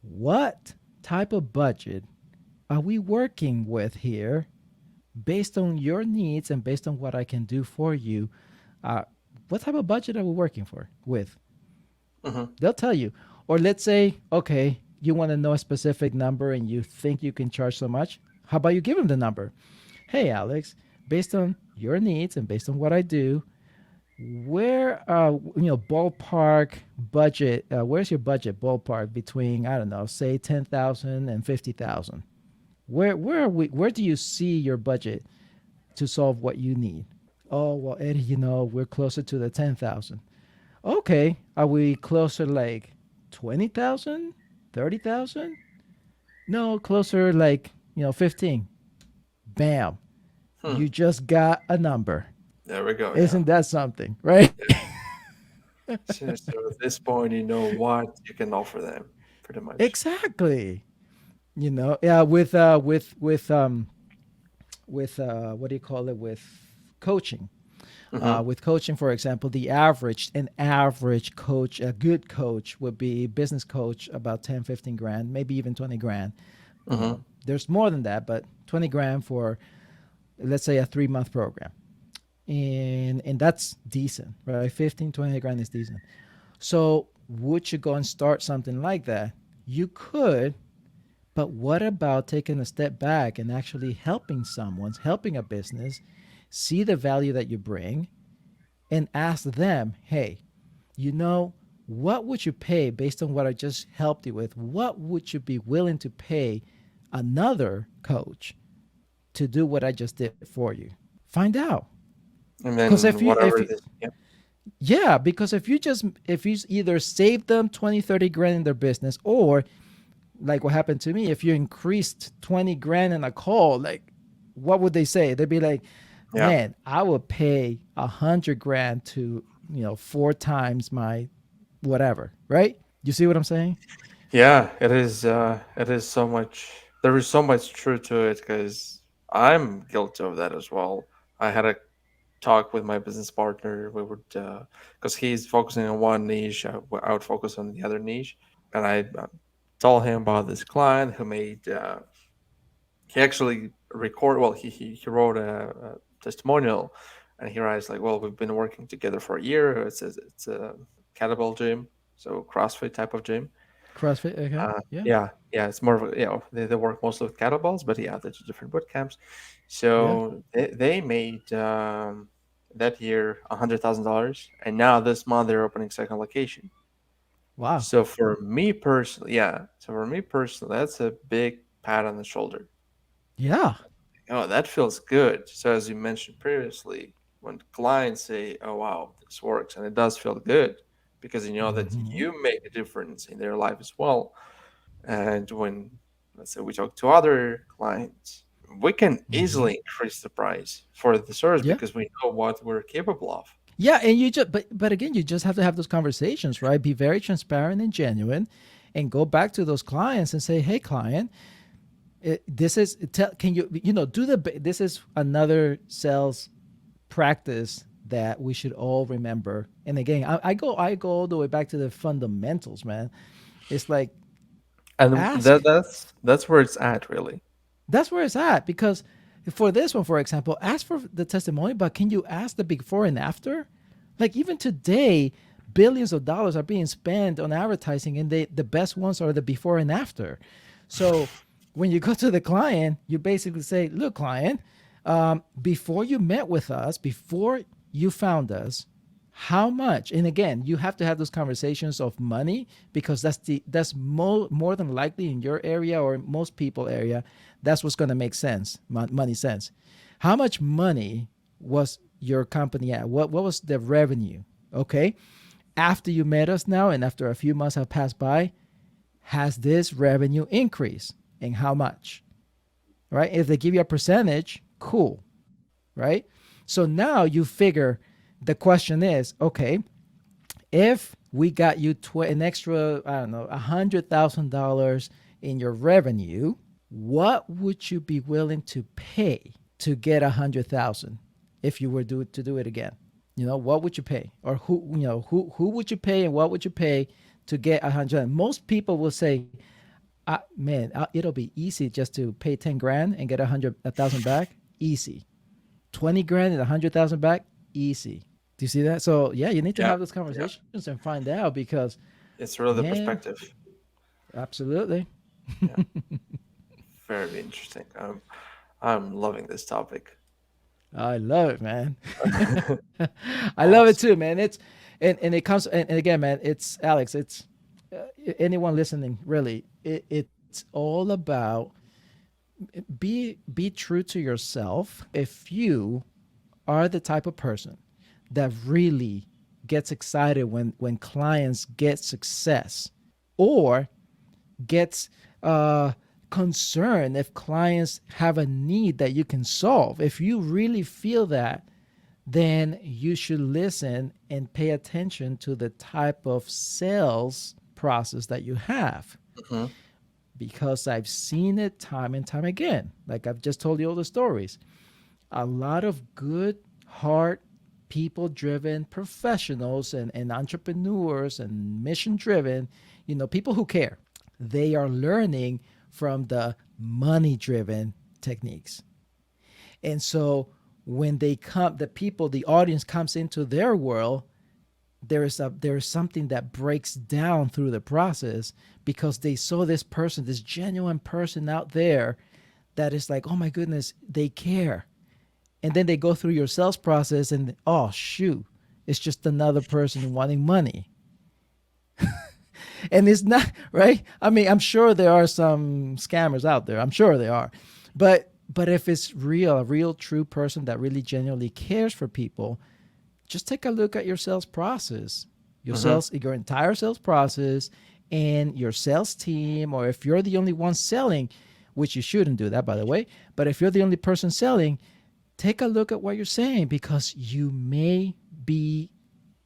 What type of budget are we working with here based on your needs and based on what I can do for you? Uh, what type of budget are we working for with? Mm-hmm. They'll tell you. Or let's say, okay, you want to know a specific number and you think you can charge so much. How about you give them the number? Hey, Alex, based on your needs and based on what I do, where ballpark budget? Where's your budget ballpark between, I don't know, say 10,000 and 50,000? Where are we? Where do you see your budget to solve what you need? Oh well, Eddie, we're closer to the 10,000. Okay, are we closer like 20,000, 30,000? No, closer like 15. Bam, Hmm. you just got a number. There we go. Yeah. Isn't that something, right? So at this point, you know what you can offer them, pretty much. Exactly. Yeah, with what do you call it, with coaching. Mm-hmm. With coaching, for example, an average coach, a good coach would be business coach about 10, 15 grand, maybe even 20 grand. Mm-hmm. There's more than that, but 20 grand for, let's say, a 3 month program. And that's decent, right? 15, 20 grand is decent. So would you go and start something like that? You could, but what about taking a step back and actually helping a business see the value that you bring and ask them, hey, you know, what would you pay based on what I just helped you with? What would you be willing to pay another coach to do what I just did for you? Find out. And Because then if whatever you, it is. Yeah. yeah, because if you either save them 20, 30 grand in their business, or like what happened to me, if you increased 20 grand in a call, like what would they say? They'd be like, Yeah. man, I would pay 100 grand to, 4 times my whatever, right? You see what I'm saying? Yeah. It is. It is so much. There is so much truth to it because I'm guilty of that as well. I had a talk with my business partner. We would, because he's focusing on one niche, I would focus on the other niche, and I told him about this client who made. He actually Well, he wrote a testimonial, and he writes like, "Well, we've been working together for a year. It's a kettlebell gym, so CrossFit type of gym. CrossFit, okay, yeah, Yeah, it's more of they work mostly with kettlebells, but yeah, there's different boot camps. yeah, So they made that year $100,000, and now this month they're opening second location. wow, So for me personally, that's a big pat on the shoulder. yeah, Oh, that feels good. So as you mentioned previously, when clients say, "Oh wow, this works," and it does feel good because you know that hmm, you make a difference in their life as well. And when, let's say, we talk to other clients, we can hmm, easily increase the price for the service yeah. because we know what we're capable of. Yeah, and you just but again, you just have to have those conversations, right? Be very transparent and genuine, and go back to those clients and say, "Hey, client, this is can you do this is another sales practice that we should all remember." And again, I go all the way back to the fundamentals, man. It's like And ask. that's where it's at, really. That's where it's at, because for this one, for example, ask for the testimony, but can you ask the before and after? Like even today, billions of dollars are being spent on advertising, and the best ones are the before and after. So when you go to the client, you basically say, "Look, client, before you met with us, before you found us, how much?" And again, you have to have those conversations of money, because more than likely in your area or most people area, that's what's going to make sense, money sense. How much money was your company at? What was the revenue? Okay, after you met us now and after a few months have passed by, has this revenue increased, and how much? Right? If they give you a percentage, cool, right? So now you figure, the question is, okay, if we got you an extra, I don't know, $100,000 in your revenue, what would you be willing to pay to get 100,000? if you were to do it again? What would you pay, or who would you pay, and what would you pay to get 100? Most people will say, man, it'll be easy just to pay 10 grand and get 100,000 back. Easy. 20 grand and 100,000 back. Easy. Do you see that? So yeah, you need to Yeah, have those yeah. conversations and find out because, It's really the man, perspective. absolutely. Yeah, very interesting. I'm loving this topic. I love it, man. I love it Awesome. too, man. And it comes, and again, man, it's Alex. It's anyone listening, really. It's all about be true to yourself. If you are the type of person that really gets excited when clients get success, or gets concerned if clients have a need that you can solve, if you really feel that, then you should listen and pay attention to the type of sales process that you have, Hmm. because I've seen it time and time again. Like I've just told you all the stories. A lot of good, hard, people driven professionals and entrepreneurs and mission driven, people who care, they are learning from the money driven techniques. And so when they come, the people, the audience comes into their world, there is something that breaks down through the process, because they saw this person, this genuine person out there, that is like, oh my goodness, they care. And then they go through your sales process and, oh shoot, it's just another person wanting money. And it's not right. I mean, I'm sure there are some scammers out there. I'm sure there are. But if it's real, a real true person that really genuinely cares for people, just take a look at your sales process, Hmm. your entire sales process, and your sales team. Or if you're the only one selling, which you shouldn't do that, by the way, but if you're the only person selling, take a look at what you're saying, because you may be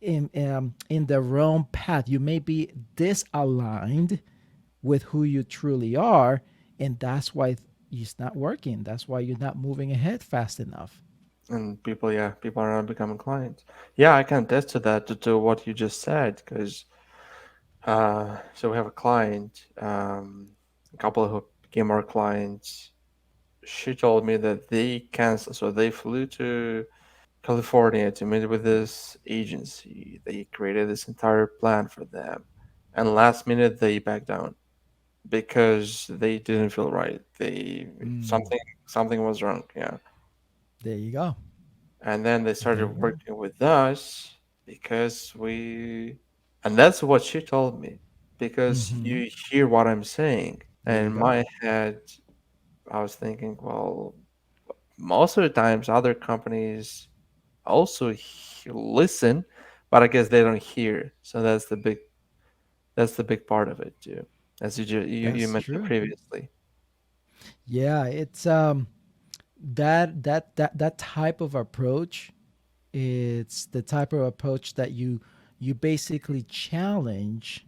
in the wrong path. You may be disaligned with who you truly are, and that's why it's not working. That's why you're not moving ahead fast enough. And people, yeah, people are not becoming clients. Yeah, I can attest to that, to what you just said, because so we have a client, a couple who became our clients. She told me that they canceled, so they flew to California to meet with this agency. They created this entire plan for them, and last minute they backed down because they didn't feel right. They Mm, something was wrong. Yeah, there you go. and then they There started you go. working with us because we, and that's what she told me, because Mm-hmm. you hear what I'm saying. There And you in go. my head, I was thinking, well, most of the times other companies also listen, but I guess they don't hear. So that's the big part of it too, as you That's mentioned true. previously. Yeah, it's that type of approach. It's the type of approach that you basically challenge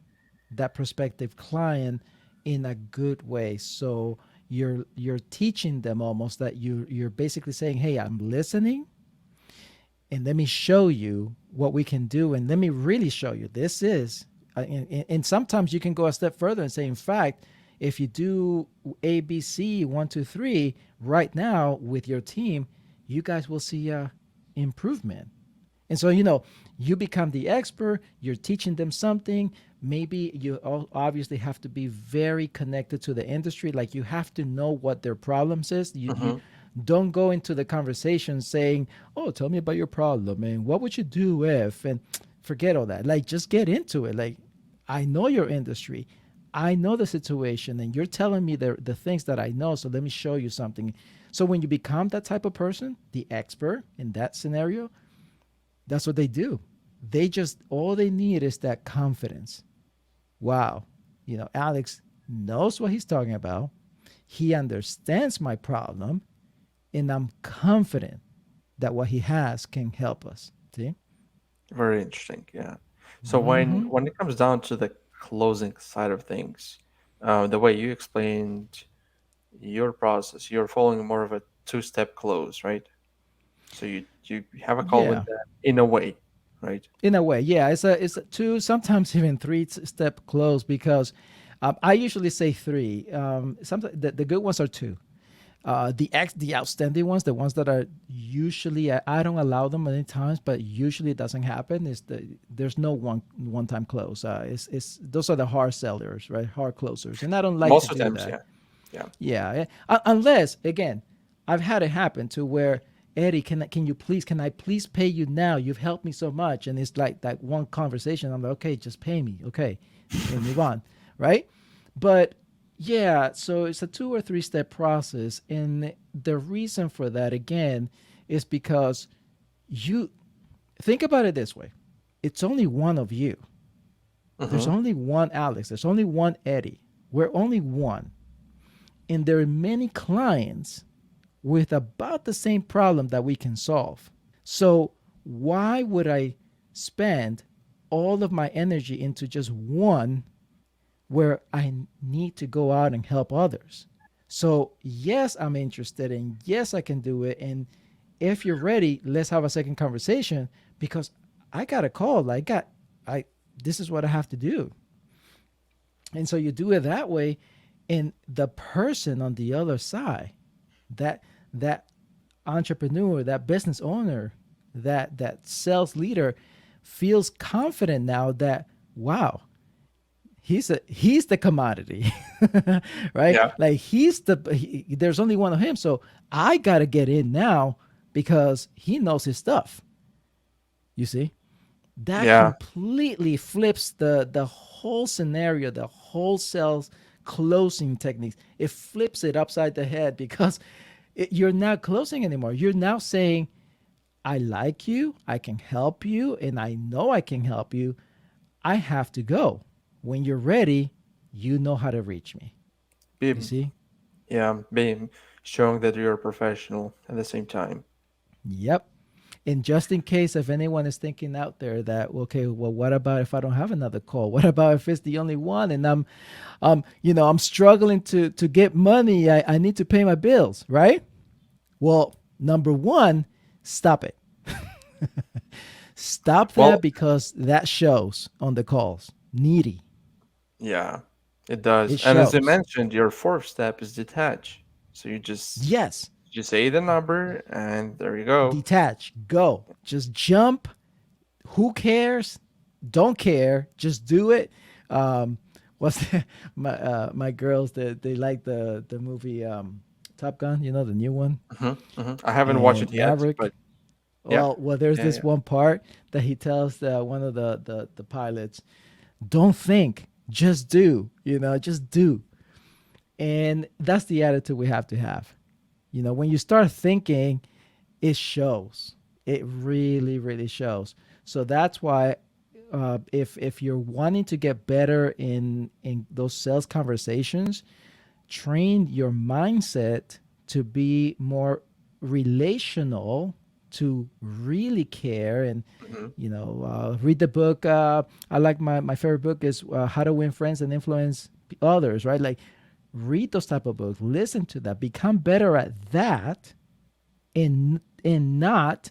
that prospective client in a good way. So you're teaching them almost that you're basically saying, hey, I'm listening, and let me show you what we can do, and let me really show you this is and sometimes you can go a step further and say, in fact, if you do ABC 1 2 3 right now with your team, you guys will see improvement. And so, you become the expert, you're teaching them something. Maybe you obviously have to be very connected to the industry. Like, you have to know what their problems is. You Hmm. don't go into the conversation saying, "Oh, tell me about your problem and what would you do if," and forget all that. Like, just get into it. Like, I know your industry. I know the situation, and you're telling me the things that I know. So let me show you something. So when you become that type of person, the expert in that scenario, that's what they do. They just, all they need is that confidence. Wow, Alex knows what he's talking about. He understands my problem, and I'm confident that what he has can help us. See? Very interesting. Yeah. So Mm-hmm. when it comes down to the closing side of things, the way you explained your process, you're following more of a two-step close, right? So you have a call with Yeah, them in a way, right? in a way, yeah. It's a two, sometimes even three-step close because I usually say three. Sometimes the good ones are two. The outstanding ones, the ones that are usually I don't allow them many times, but usually it doesn't happen. Is there's no one time close. It's those are the hard sellers, right? Hard closers, and I don't like to Most of do times, that. yeah, yeah, Yeah, unless again, I've had it happen to where Eddie, can I please pay you now? You've helped me so much, and it's like that one conversation. I'm like, okay, just pay me, okay, and move on, right? But yeah, so it's a two or three step process, and the reason for that again is because you think about it this way: it's only one of you. There's hmm only one Alex. There's only one Eddie. We're only one, and there are many clients with about the same problem that we can solve. So, why would I spend all of my energy into just one where I need to go out and help others? So, yes, I'm interested, and yes, I can do it. And if you're ready, let's have a second conversation because I got a call. I, this is what I have to do. And so you do it that way, and the person on the other side, that that entrepreneur, that business owner, that sales leader feels confident now that wow, he's the commodity, right? yeah, Like there's only one of him, so I got to get in now because he knows his stuff. You see? That yeah, completely flips the whole scenario, the whole sales closing techniques. It flips it upside the head because you're not closing anymore. You're now saying, I like you, I can help you, and I know I can help you. I have to go. When you're ready, you know how to reach me. be You see? yeah, being showing that you're a professional at the same time. Yep. And just in case if anyone is thinking out there that okay, well, what about if I don't have another call? What about if it's the only one and I'm struggling to get money. I need to pay my bills, right? Well, number one, stop it. Stop that Well, because that shows on the calls. Needy. yeah, it does. It And as I shows. mentioned, your fourth step is detach. So Yes. you say the number and there you go. Detach. Go. Just jump. Who cares? Don't care. Just do it. Um, what's my girls that they like the movie Top Gun, the new one, I haven't watched and it yet, Maverick. but yeah, Well, there's yeah, this yeah. one part that he tells one of the pilots, "Don't think, just do." Just do, and that's the attitude we have to have. When you start thinking, it shows. It really, really shows. So that's why, if you're wanting to get better in those sales conversations, train your mindset to be more relational, to really care, and hmm read the book. I like my favorite book is How to Win Friends and Influence Others. Right, like read those type of books, listen to that, become better at that, and not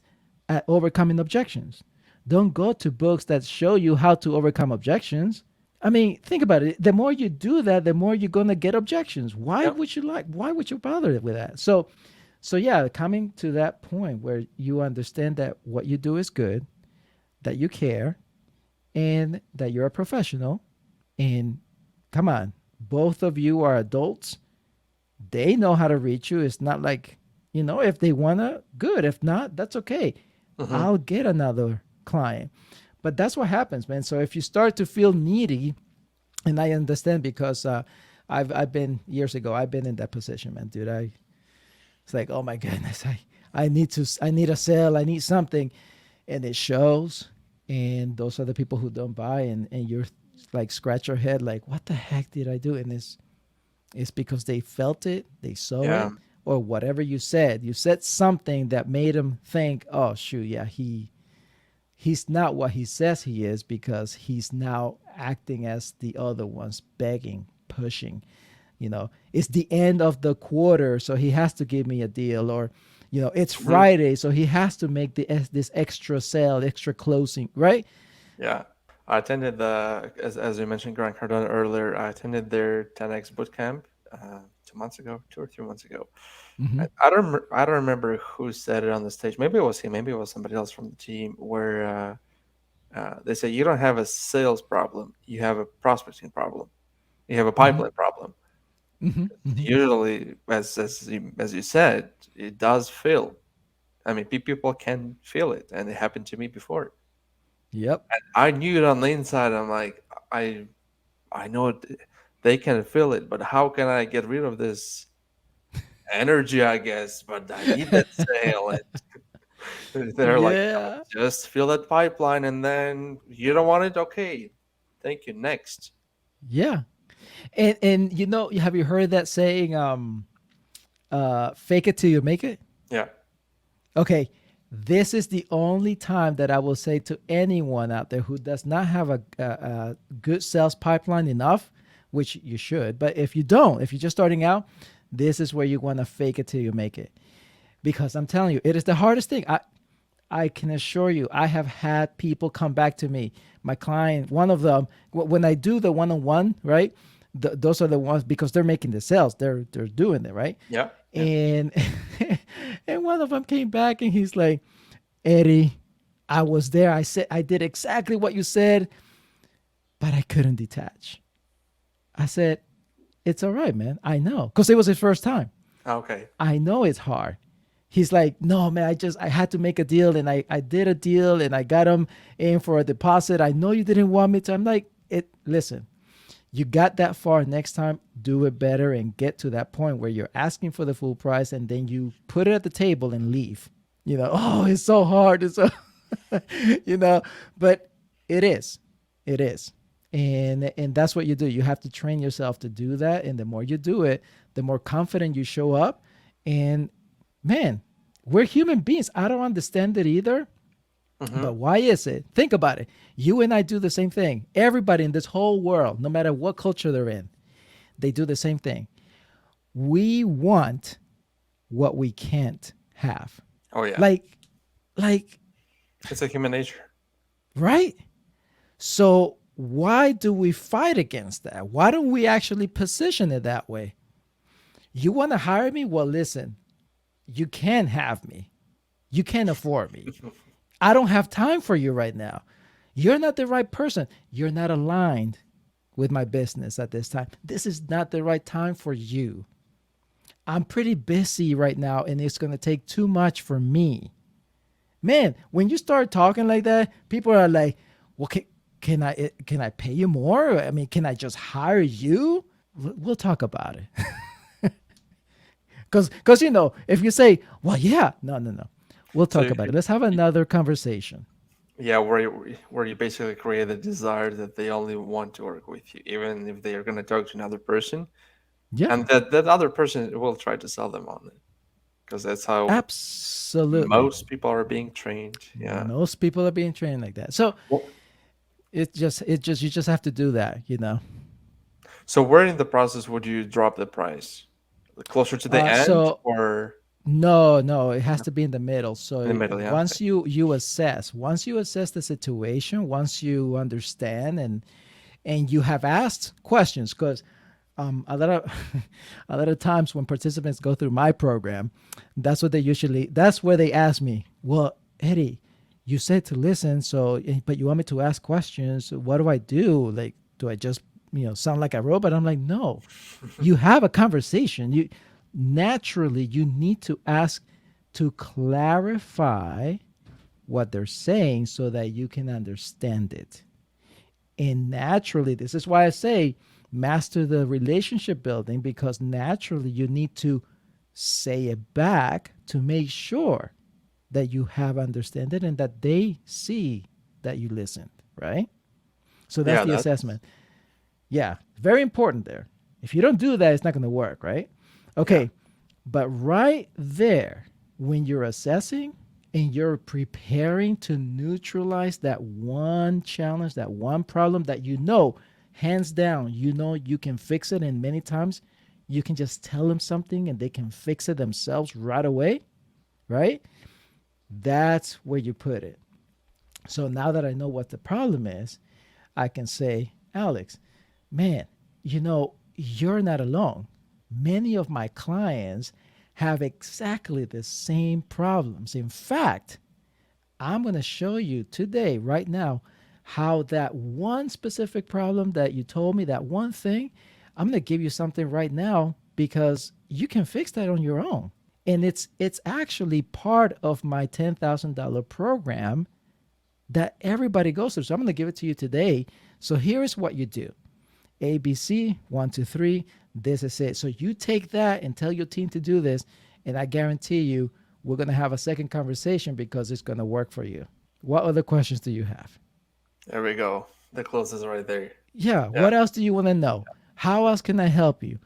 at overcoming objections. Don't go to books that show you how to overcome objections. I mean, think about it. The more you do that, the more you're gonna get objections. Yep. Why would you bother with that? So yeah, coming to that point where you understand that what you do is good, that you care, and that you're a professional, and come on, both of you are adults. They know how to reach you. It's not like, if they wanna, good. If not, that's okay. hmm I'll get another client. But that's what happens, man. So if you start to feel needy, and I understand because I've been years ago. I've been in that position, man, dude. It's like, oh my goodness, I need a sale. I need something, and it shows. And those are the people who don't buy, and you're like scratch your head, like, what the heck did I do? And it's because they felt it, they saw Yeah. it, or whatever you said. You said something that made them think, oh shoot, yeah, he's not what he says he is because he's now acting as the other ones, begging, pushing. It's the end of the quarter, so he has to give me a deal, or It's Hmm. Friday, so he has to make this extra sale, extra closing, right? Yeah. I attended as you mentioned, Grant Cardone earlier. I attended their 10x bootcamp 2 months ago, 2 or 3 months ago. Hmm. I don't remember who said it on the stage. Maybe it was him. Maybe it was somebody else from the team. Where they say you don't have a sales problem, you have a prospecting problem. You have a Hmm. pipeline problem. Hmm. Hmm. Usually, as you said, it does fail. I mean, people can feel it, and it happened to me before. Yep. I knew it on the inside. I'm like, I I know they can feel it, but how can I get rid of this energy? I guess, but I need that sale, and they're like, no, Yeah. just fill that pipeline, and then you don't want it. Okay, thank you. Next, Yeah. And have you heard that saying, fake it till you make it? yeah, Okay, this is the only time that I will say to anyone out there who does not have a good sales pipeline enough, which you should, but if you don't, if you're just starting out, this is where you want to fake it till you make it. Because I'm telling you, it is the hardest thing. I can assure you, I have had people come back to me. My client, one of them, when I do the one-on-one, right? Those are the ones because they're making the sales. They're doing it, right? yeah, yeah. And and one of them came back and he's like, Eddie, I was there. I did exactly what you said, but I couldn't detach. I said, it's all right, man. I know. Because it was his first time. Okay, I know it's hard. He's like, no, man, I had to make a deal and I did a deal and I got him in for a deposit. I know you didn't want me to. I'm like, listen, you got that far. Next time, do it better and get to that point where you're asking for the full price and then you put it at the table and leave. Oh, it's so hard. It's so, you know, but it is. It is. And that's what you do. You have to train yourself to do that. And the more you do it, the more confident you show up. And man, we're human beings. I don't understand it either. mm-hmm. But why is it? Think about it. You and I do the same thing. Everybody in this whole world, no matter what culture they're in, they do the same thing. We want what we can't have. Oh yeah, Like, like, it's a human nature. right? So why do we fight against that? Why don't we actually position it that way? You want to hire me? Well, listen, you can't have me. You can't afford me. I don't have time for you right now. You're not the right person. You're not aligned with my business at this time. This is not the right time for you. I'm pretty busy right now and it's going to take too much for me. Man, when you start talking like that, people are like, well, can I pay you more? I mean, can I just hire you? We'll talk about it. Because if you say, well, yeah, no, no, no. We'll So talk about it. Let's have another conversation. yeah, where you basically create the desire that they only want to work with you, even if they are going to talk to another person, Yeah, and that other person will try to sell them on it, because that's how absolutely. most people are being trained. Yeah. Most people are being trained like that. So Well, you just have to do that. so where in the process would you drop the price? Closer to the end So or no, no, it has to be in the middle. in the So middle? Yeah. Okay. once you assess the situation, once you understand and you have asked questions, because a lot of a lot of times when participants go through my program, that's where they ask me, well, Eddie, you said to listen, so but you want me to ask questions. What do I do? Like, do I just sound like a robot? I'm like, no, you have a conversation. You naturally you need to ask to clarify what they're saying so that you can understand it. And naturally, this is why I say master the relationship building, because naturally you need to say it back to make sure that you have understand it and that they see that you listened, right? So that's Yeah, the that's assessment. Yeah, very important there. If you don't do that, it's not going to work, right? yeah. Okay, but right there, when you're assessing and you're preparing to neutralize that one challenge, that one problem that hands down, you can fix it. And many times you can just tell them something and they can fix it themselves right away. right? That's where you put it. So now that I know what the problem is, I can say, Alex, man, you're not alone. Many of my clients have exactly the same problems. In fact, I'm going to show you today, right now, how that one specific problem that you told me, that one thing, I'm going to give you something right now because you can fix that on your own. And it's actually part of my $10,000 program that everybody goes through. So I'm going to give it to you today. So here is what you do. ABC, 1, 2, 3. This is it. So you take that and tell your team to do this, and I guarantee you, we're going to have a second conversation because it's going to work for you. What other questions do you have? There we go. The close is right there. Yeah. Yeah. What else do you want to know? How else can I help you?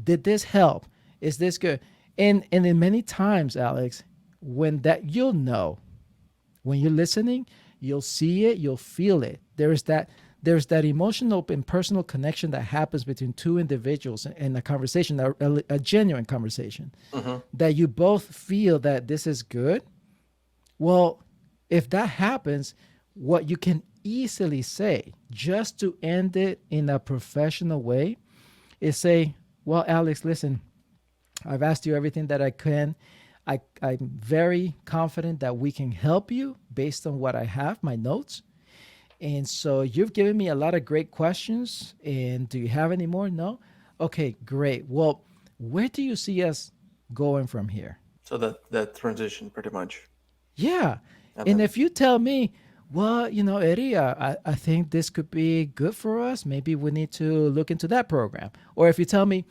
Did this help? Is this good? And in many times, Alex, when that you'll know when you're listening, you'll see it, you'll feel it. There's that emotional and personal connection that happens between two individuals in a conversation, a genuine conversation, Mm-hmm. that you both feel that this is good. Well, if that happens, what you can easily say, just to end it in a professional way, is say, well, Alex, listen, I've asked you everything that I can. I'm very confident that we can help you based on what I have, my notes. And so you've given me a lot of great questions. And do you have any more? No? Okay, great. Well, where do you see us going from here? So that transition pretty much. Yeah. And And then if you tell me, well, Eddie, I think this could be good for us. Maybe we need to look into that program. Or if you tell me,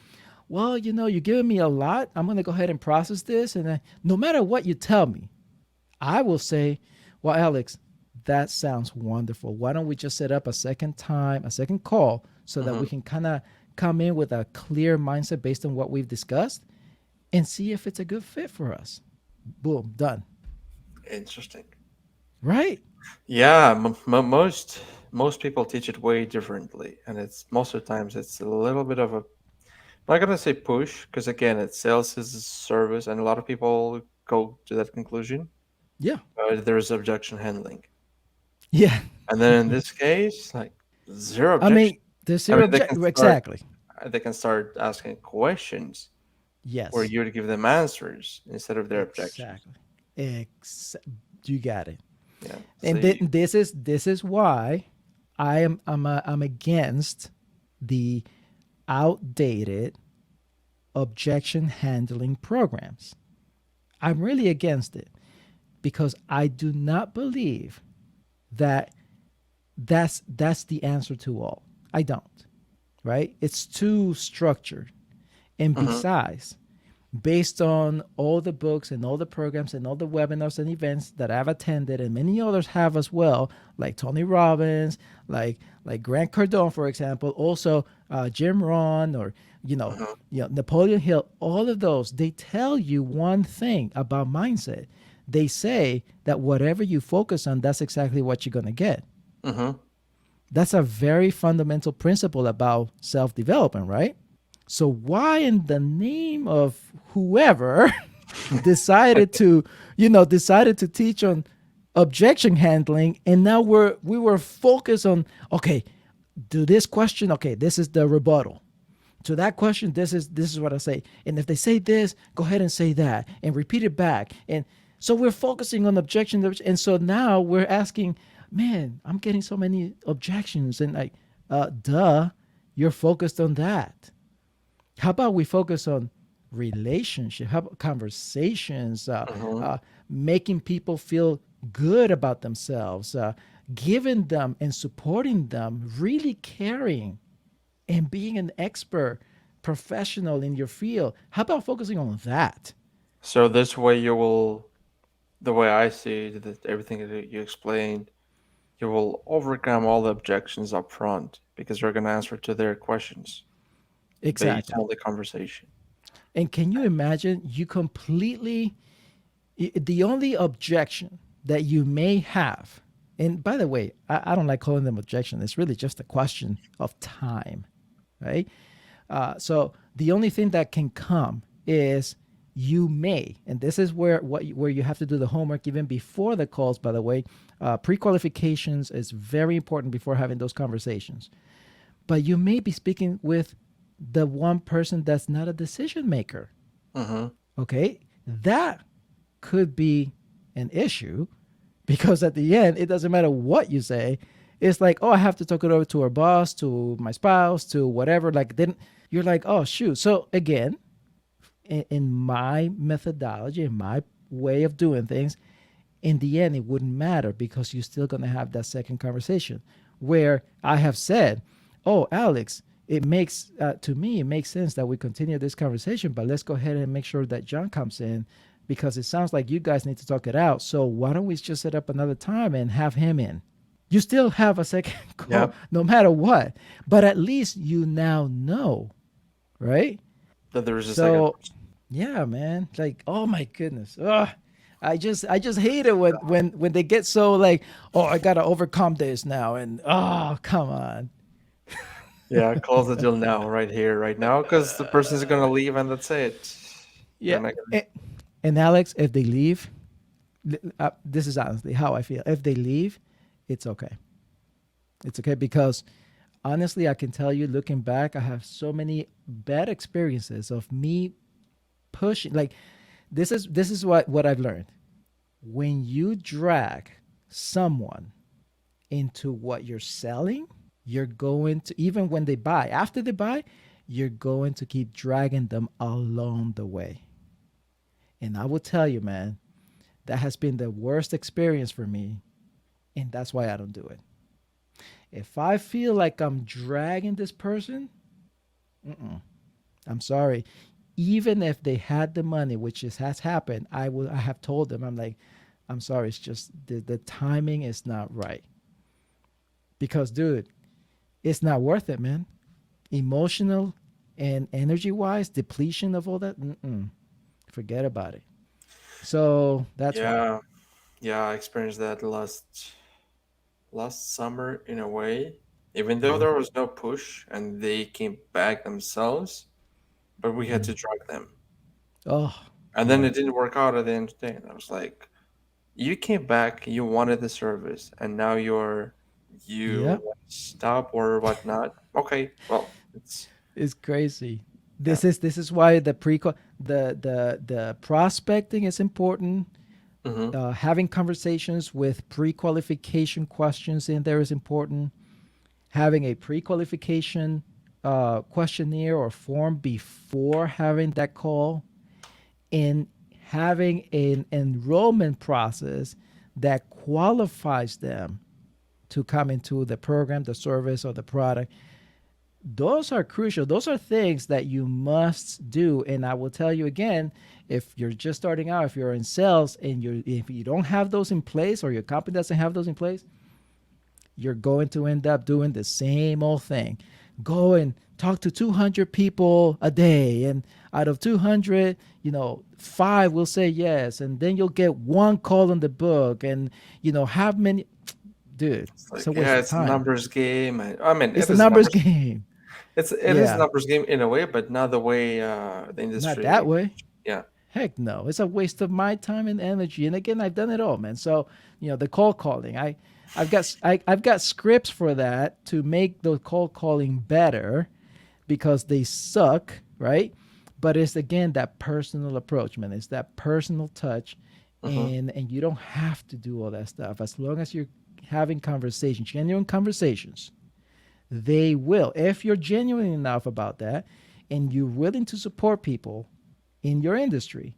well, you're giving me a lot. I'm going to go ahead and process this. And no matter what you tell me, I will say, well, Alex, that sounds wonderful. Why don't we just set up a second time, a second call, so that hmm we can kind of come in with a clear mindset based on what we've discussed and see if it's a good fit for us. Boom, done. Interesting. Right? Yeah, most people teach it way differently, and it's most of the times it's a little bit of a, I'm not gonna say push, because again, it sales is a service, and a lot of people go to that conclusion. Yeah. But there's objection handling, Yeah. and then in this case, like zero I objection. mean, there's I zero mean, exactly. they can start asking questions for Yes. you to give them answers instead of their objections. Exactly. Ex- you got it. Yeah. And See. this is why I'm against the outdated objection handling programs. I'm really against it because I do not believe that that's the answer to all. I don't, right? It's too structured. And hmm besides, based on all the books and all the programs and all the webinars and events that I've attended and many others have as well, like Tony Robbins, like Grant Cardone, for example, also Jim Rohn, or you know, hmm Napoleon Hill. All of those, they tell you one thing about mindset. They say that whatever you focus on, that's exactly what you're gonna get. hmm That's a very fundamental principle about self development, right? So why in the name of whoever decided to teach on objection handling, and now we were focused on, okay, do this question, okay, this is the rebuttal. To that question, this is what I say. And if they say this, go ahead and say that and repeat it back. And so we're focusing on objection, and so now we're asking, man, I'm getting so many objections, and like, duh, you're focused on that. How about we focus on relationship, how about conversations, hmm making people feel good about themselves, giving them and supporting them, really caring and being an expert professional in your field. How about focusing on that? So this way you will, the way I see it, that everything that you explained, you will overcome all the objections up front because you're going to answer to their questions based Exactly. on the conversation. And can you imagine, you completely, the only objection that you may have, and by the way, I don't like calling them objection, it's really just a question of time, right? So the only thing that can come is you may, and this is where you have to do the homework even before the calls. By the way, pre-qualifications is very important before having those conversations. But you may be speaking with the one person that's not a decision maker. Mm-hmm. Okay, that could be an issue because at the end, it doesn't matter what you say. It's like, oh, I have to talk it over to our boss, to my spouse, to whatever. Like, then you're like, oh, shoot. So, again, in my methodology, in my way of doing things, in the end, it wouldn't matter because you're still going to have that second conversation where I have said, oh, Alex, it makes, to me, it makes sense that we continue this conversation, but let's go ahead and make sure that John comes in because it sounds like you guys need to talk it out. So why don't we just set up another time and have him in? You still have a second call Yep. no matter what, but at least you now know, right? That there is a second So person. yeah, man. Like, oh my goodness. Ugh. I just hate it when they get so like, oh, I gotta overcome this now, and oh, come on. Yeah, close the deal now, right here, right now, because the person is gonna leave and that's it. They're Yeah. not gonna. And Alex, if they leave, this is honestly how I feel. If they leave, it's okay. It's okay because honestly, I can tell you, looking back, I have so many bad experiences of me pushing. Like, this is what I've learned. When you drag someone into what you're selling, you're going to, even when they buy, after they buy, you're going to keep dragging them along the way. And I will tell you, man, that has been the worst experience for me. And that's why I don't do it. If I feel like I'm dragging this person, I'm sorry. Even if they had the money, which has happened, I have told them, I'm like, I'm sorry, it's just the timing is not right. Because, dude, it's not worth it, man. Emotional and energy wise, depletion of all that, forget about it. So that's why. Yeah, yeah, I experienced that last summer in a way. Even though Yeah. there was no push and they came back themselves, but we had Mm. to drag them. Oh, And then boy. it didn't work out at the end of the day. And I was like, you came back, you wanted the service, and now you Yep. want to stop or whatnot. Okay, well, it's It's crazy. yeah. This is why the prospecting is important. Mm-hmm. Having conversations with pre-qualification questions in there is important. Having a pre-qualification questionnaire or form before having that call, and having an enrollment process that qualifies them to come into the program, the service, or the product. Those are crucial. Those are things that you must do. And I will tell you again, if you're just starting out, if you're in sales and if you don't have those in place or your company doesn't have those in place, you're going to end up doing the same old thing. Go and talk to 200 people a day, and out of 200, five will say yes, and then you'll get one call in the book, and have many. Dude, It's it's like, a waste yeah, of it's a time. numbers game. I mean, It's it a is a numbers numbers. game. It is a Yeah, numbers game in a way, but not the way the not industry. that way. Yeah. Heck no. It's a waste of my time and energy. And again, I've done it all, man. So, the cold calling. I've got scripts for that to make the cold calling better because they suck, right? But it's again that personal approach, man. It's that personal touch, Mm-hmm. and you don't have to do all that stuff as long as you're having conversations, genuine conversations. They will, if you're genuine enough about that, and you're willing to support people in your industry,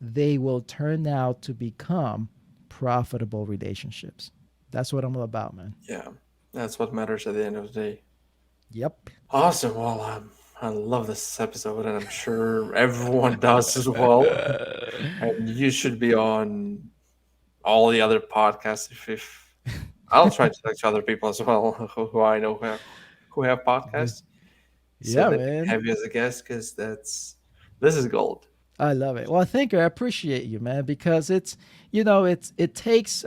they will turn out to become profitable relationships. That's what I'm all about, man. Yeah, that's what matters at the end of the day. Yep. Awesome. Well, I love this episode, and I'm sure everyone does as well. And you should be on all the other podcasts. If I'll try to talk to other people as well who I know who have podcasts, so Yeah, they can man. have you as a guest because this is gold. I love it. Well, thank you. I appreciate you, man, because it takes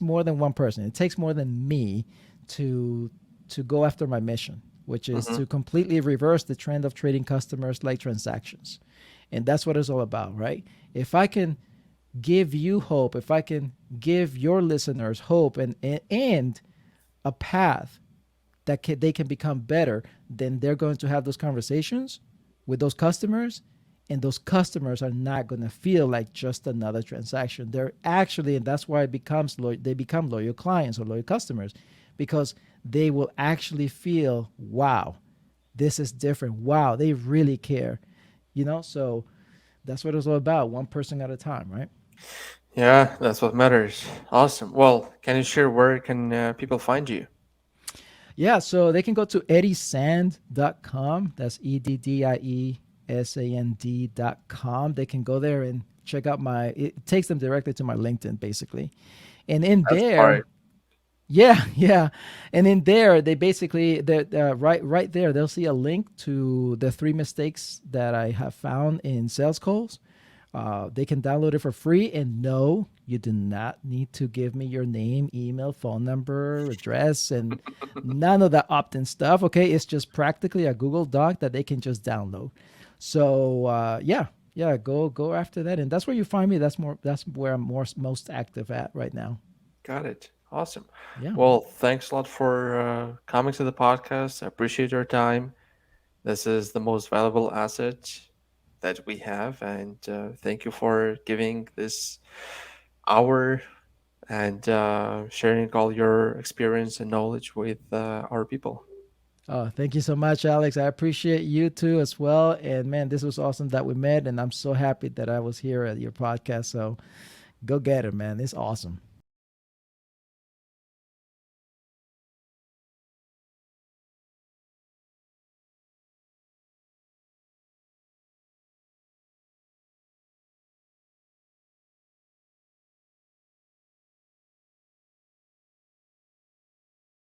more than one person. It takes more than me to go after my mission, which is Hmm. to completely reverse the trend of trading customers like transactions. And that's what it's all about, right? If I can give you hope, if I can give your listeners hope and a path that they can become better, then they're going to have those conversations with those customers, and those customers are not going to feel like just another transaction. They're actually, and that's why they become loyal clients or loyal customers, because they will actually feel, wow, this is different. Wow, they really care. So that's what it's all about, one person at a time, right? Yeah, that's what matters. Awesome. Well, can you share where can people find you? Yeah, so they can go to eddiesand.com. That's EDDIESAND.com. They can go there and check out it takes them directly to my LinkedIn, basically. And in That's Thoric. there, yeah, yeah. And in there, they basically, right there, they'll see a link to the three mistakes that I have found in sales calls. They can download it for free. And no, you do not need to give me your name, email, phone number, address, and none of that opt in stuff. Okay. It's just practically a Google Doc that they can just download. So, yeah. Yeah, go after that, and that's where you find me. That's where I'm most active at right now. Got it. Awesome. Yeah. Well, thanks a lot for coming to the podcast. I appreciate your time. This is the most valuable asset that we have, and thank you for giving this hour and sharing all your experience and knowledge with our people. Oh, thank you so much, Alex. I appreciate you too as well. And man, this was awesome that we met, and I'm so happy that I was here at your podcast. So go get it, man. It's awesome.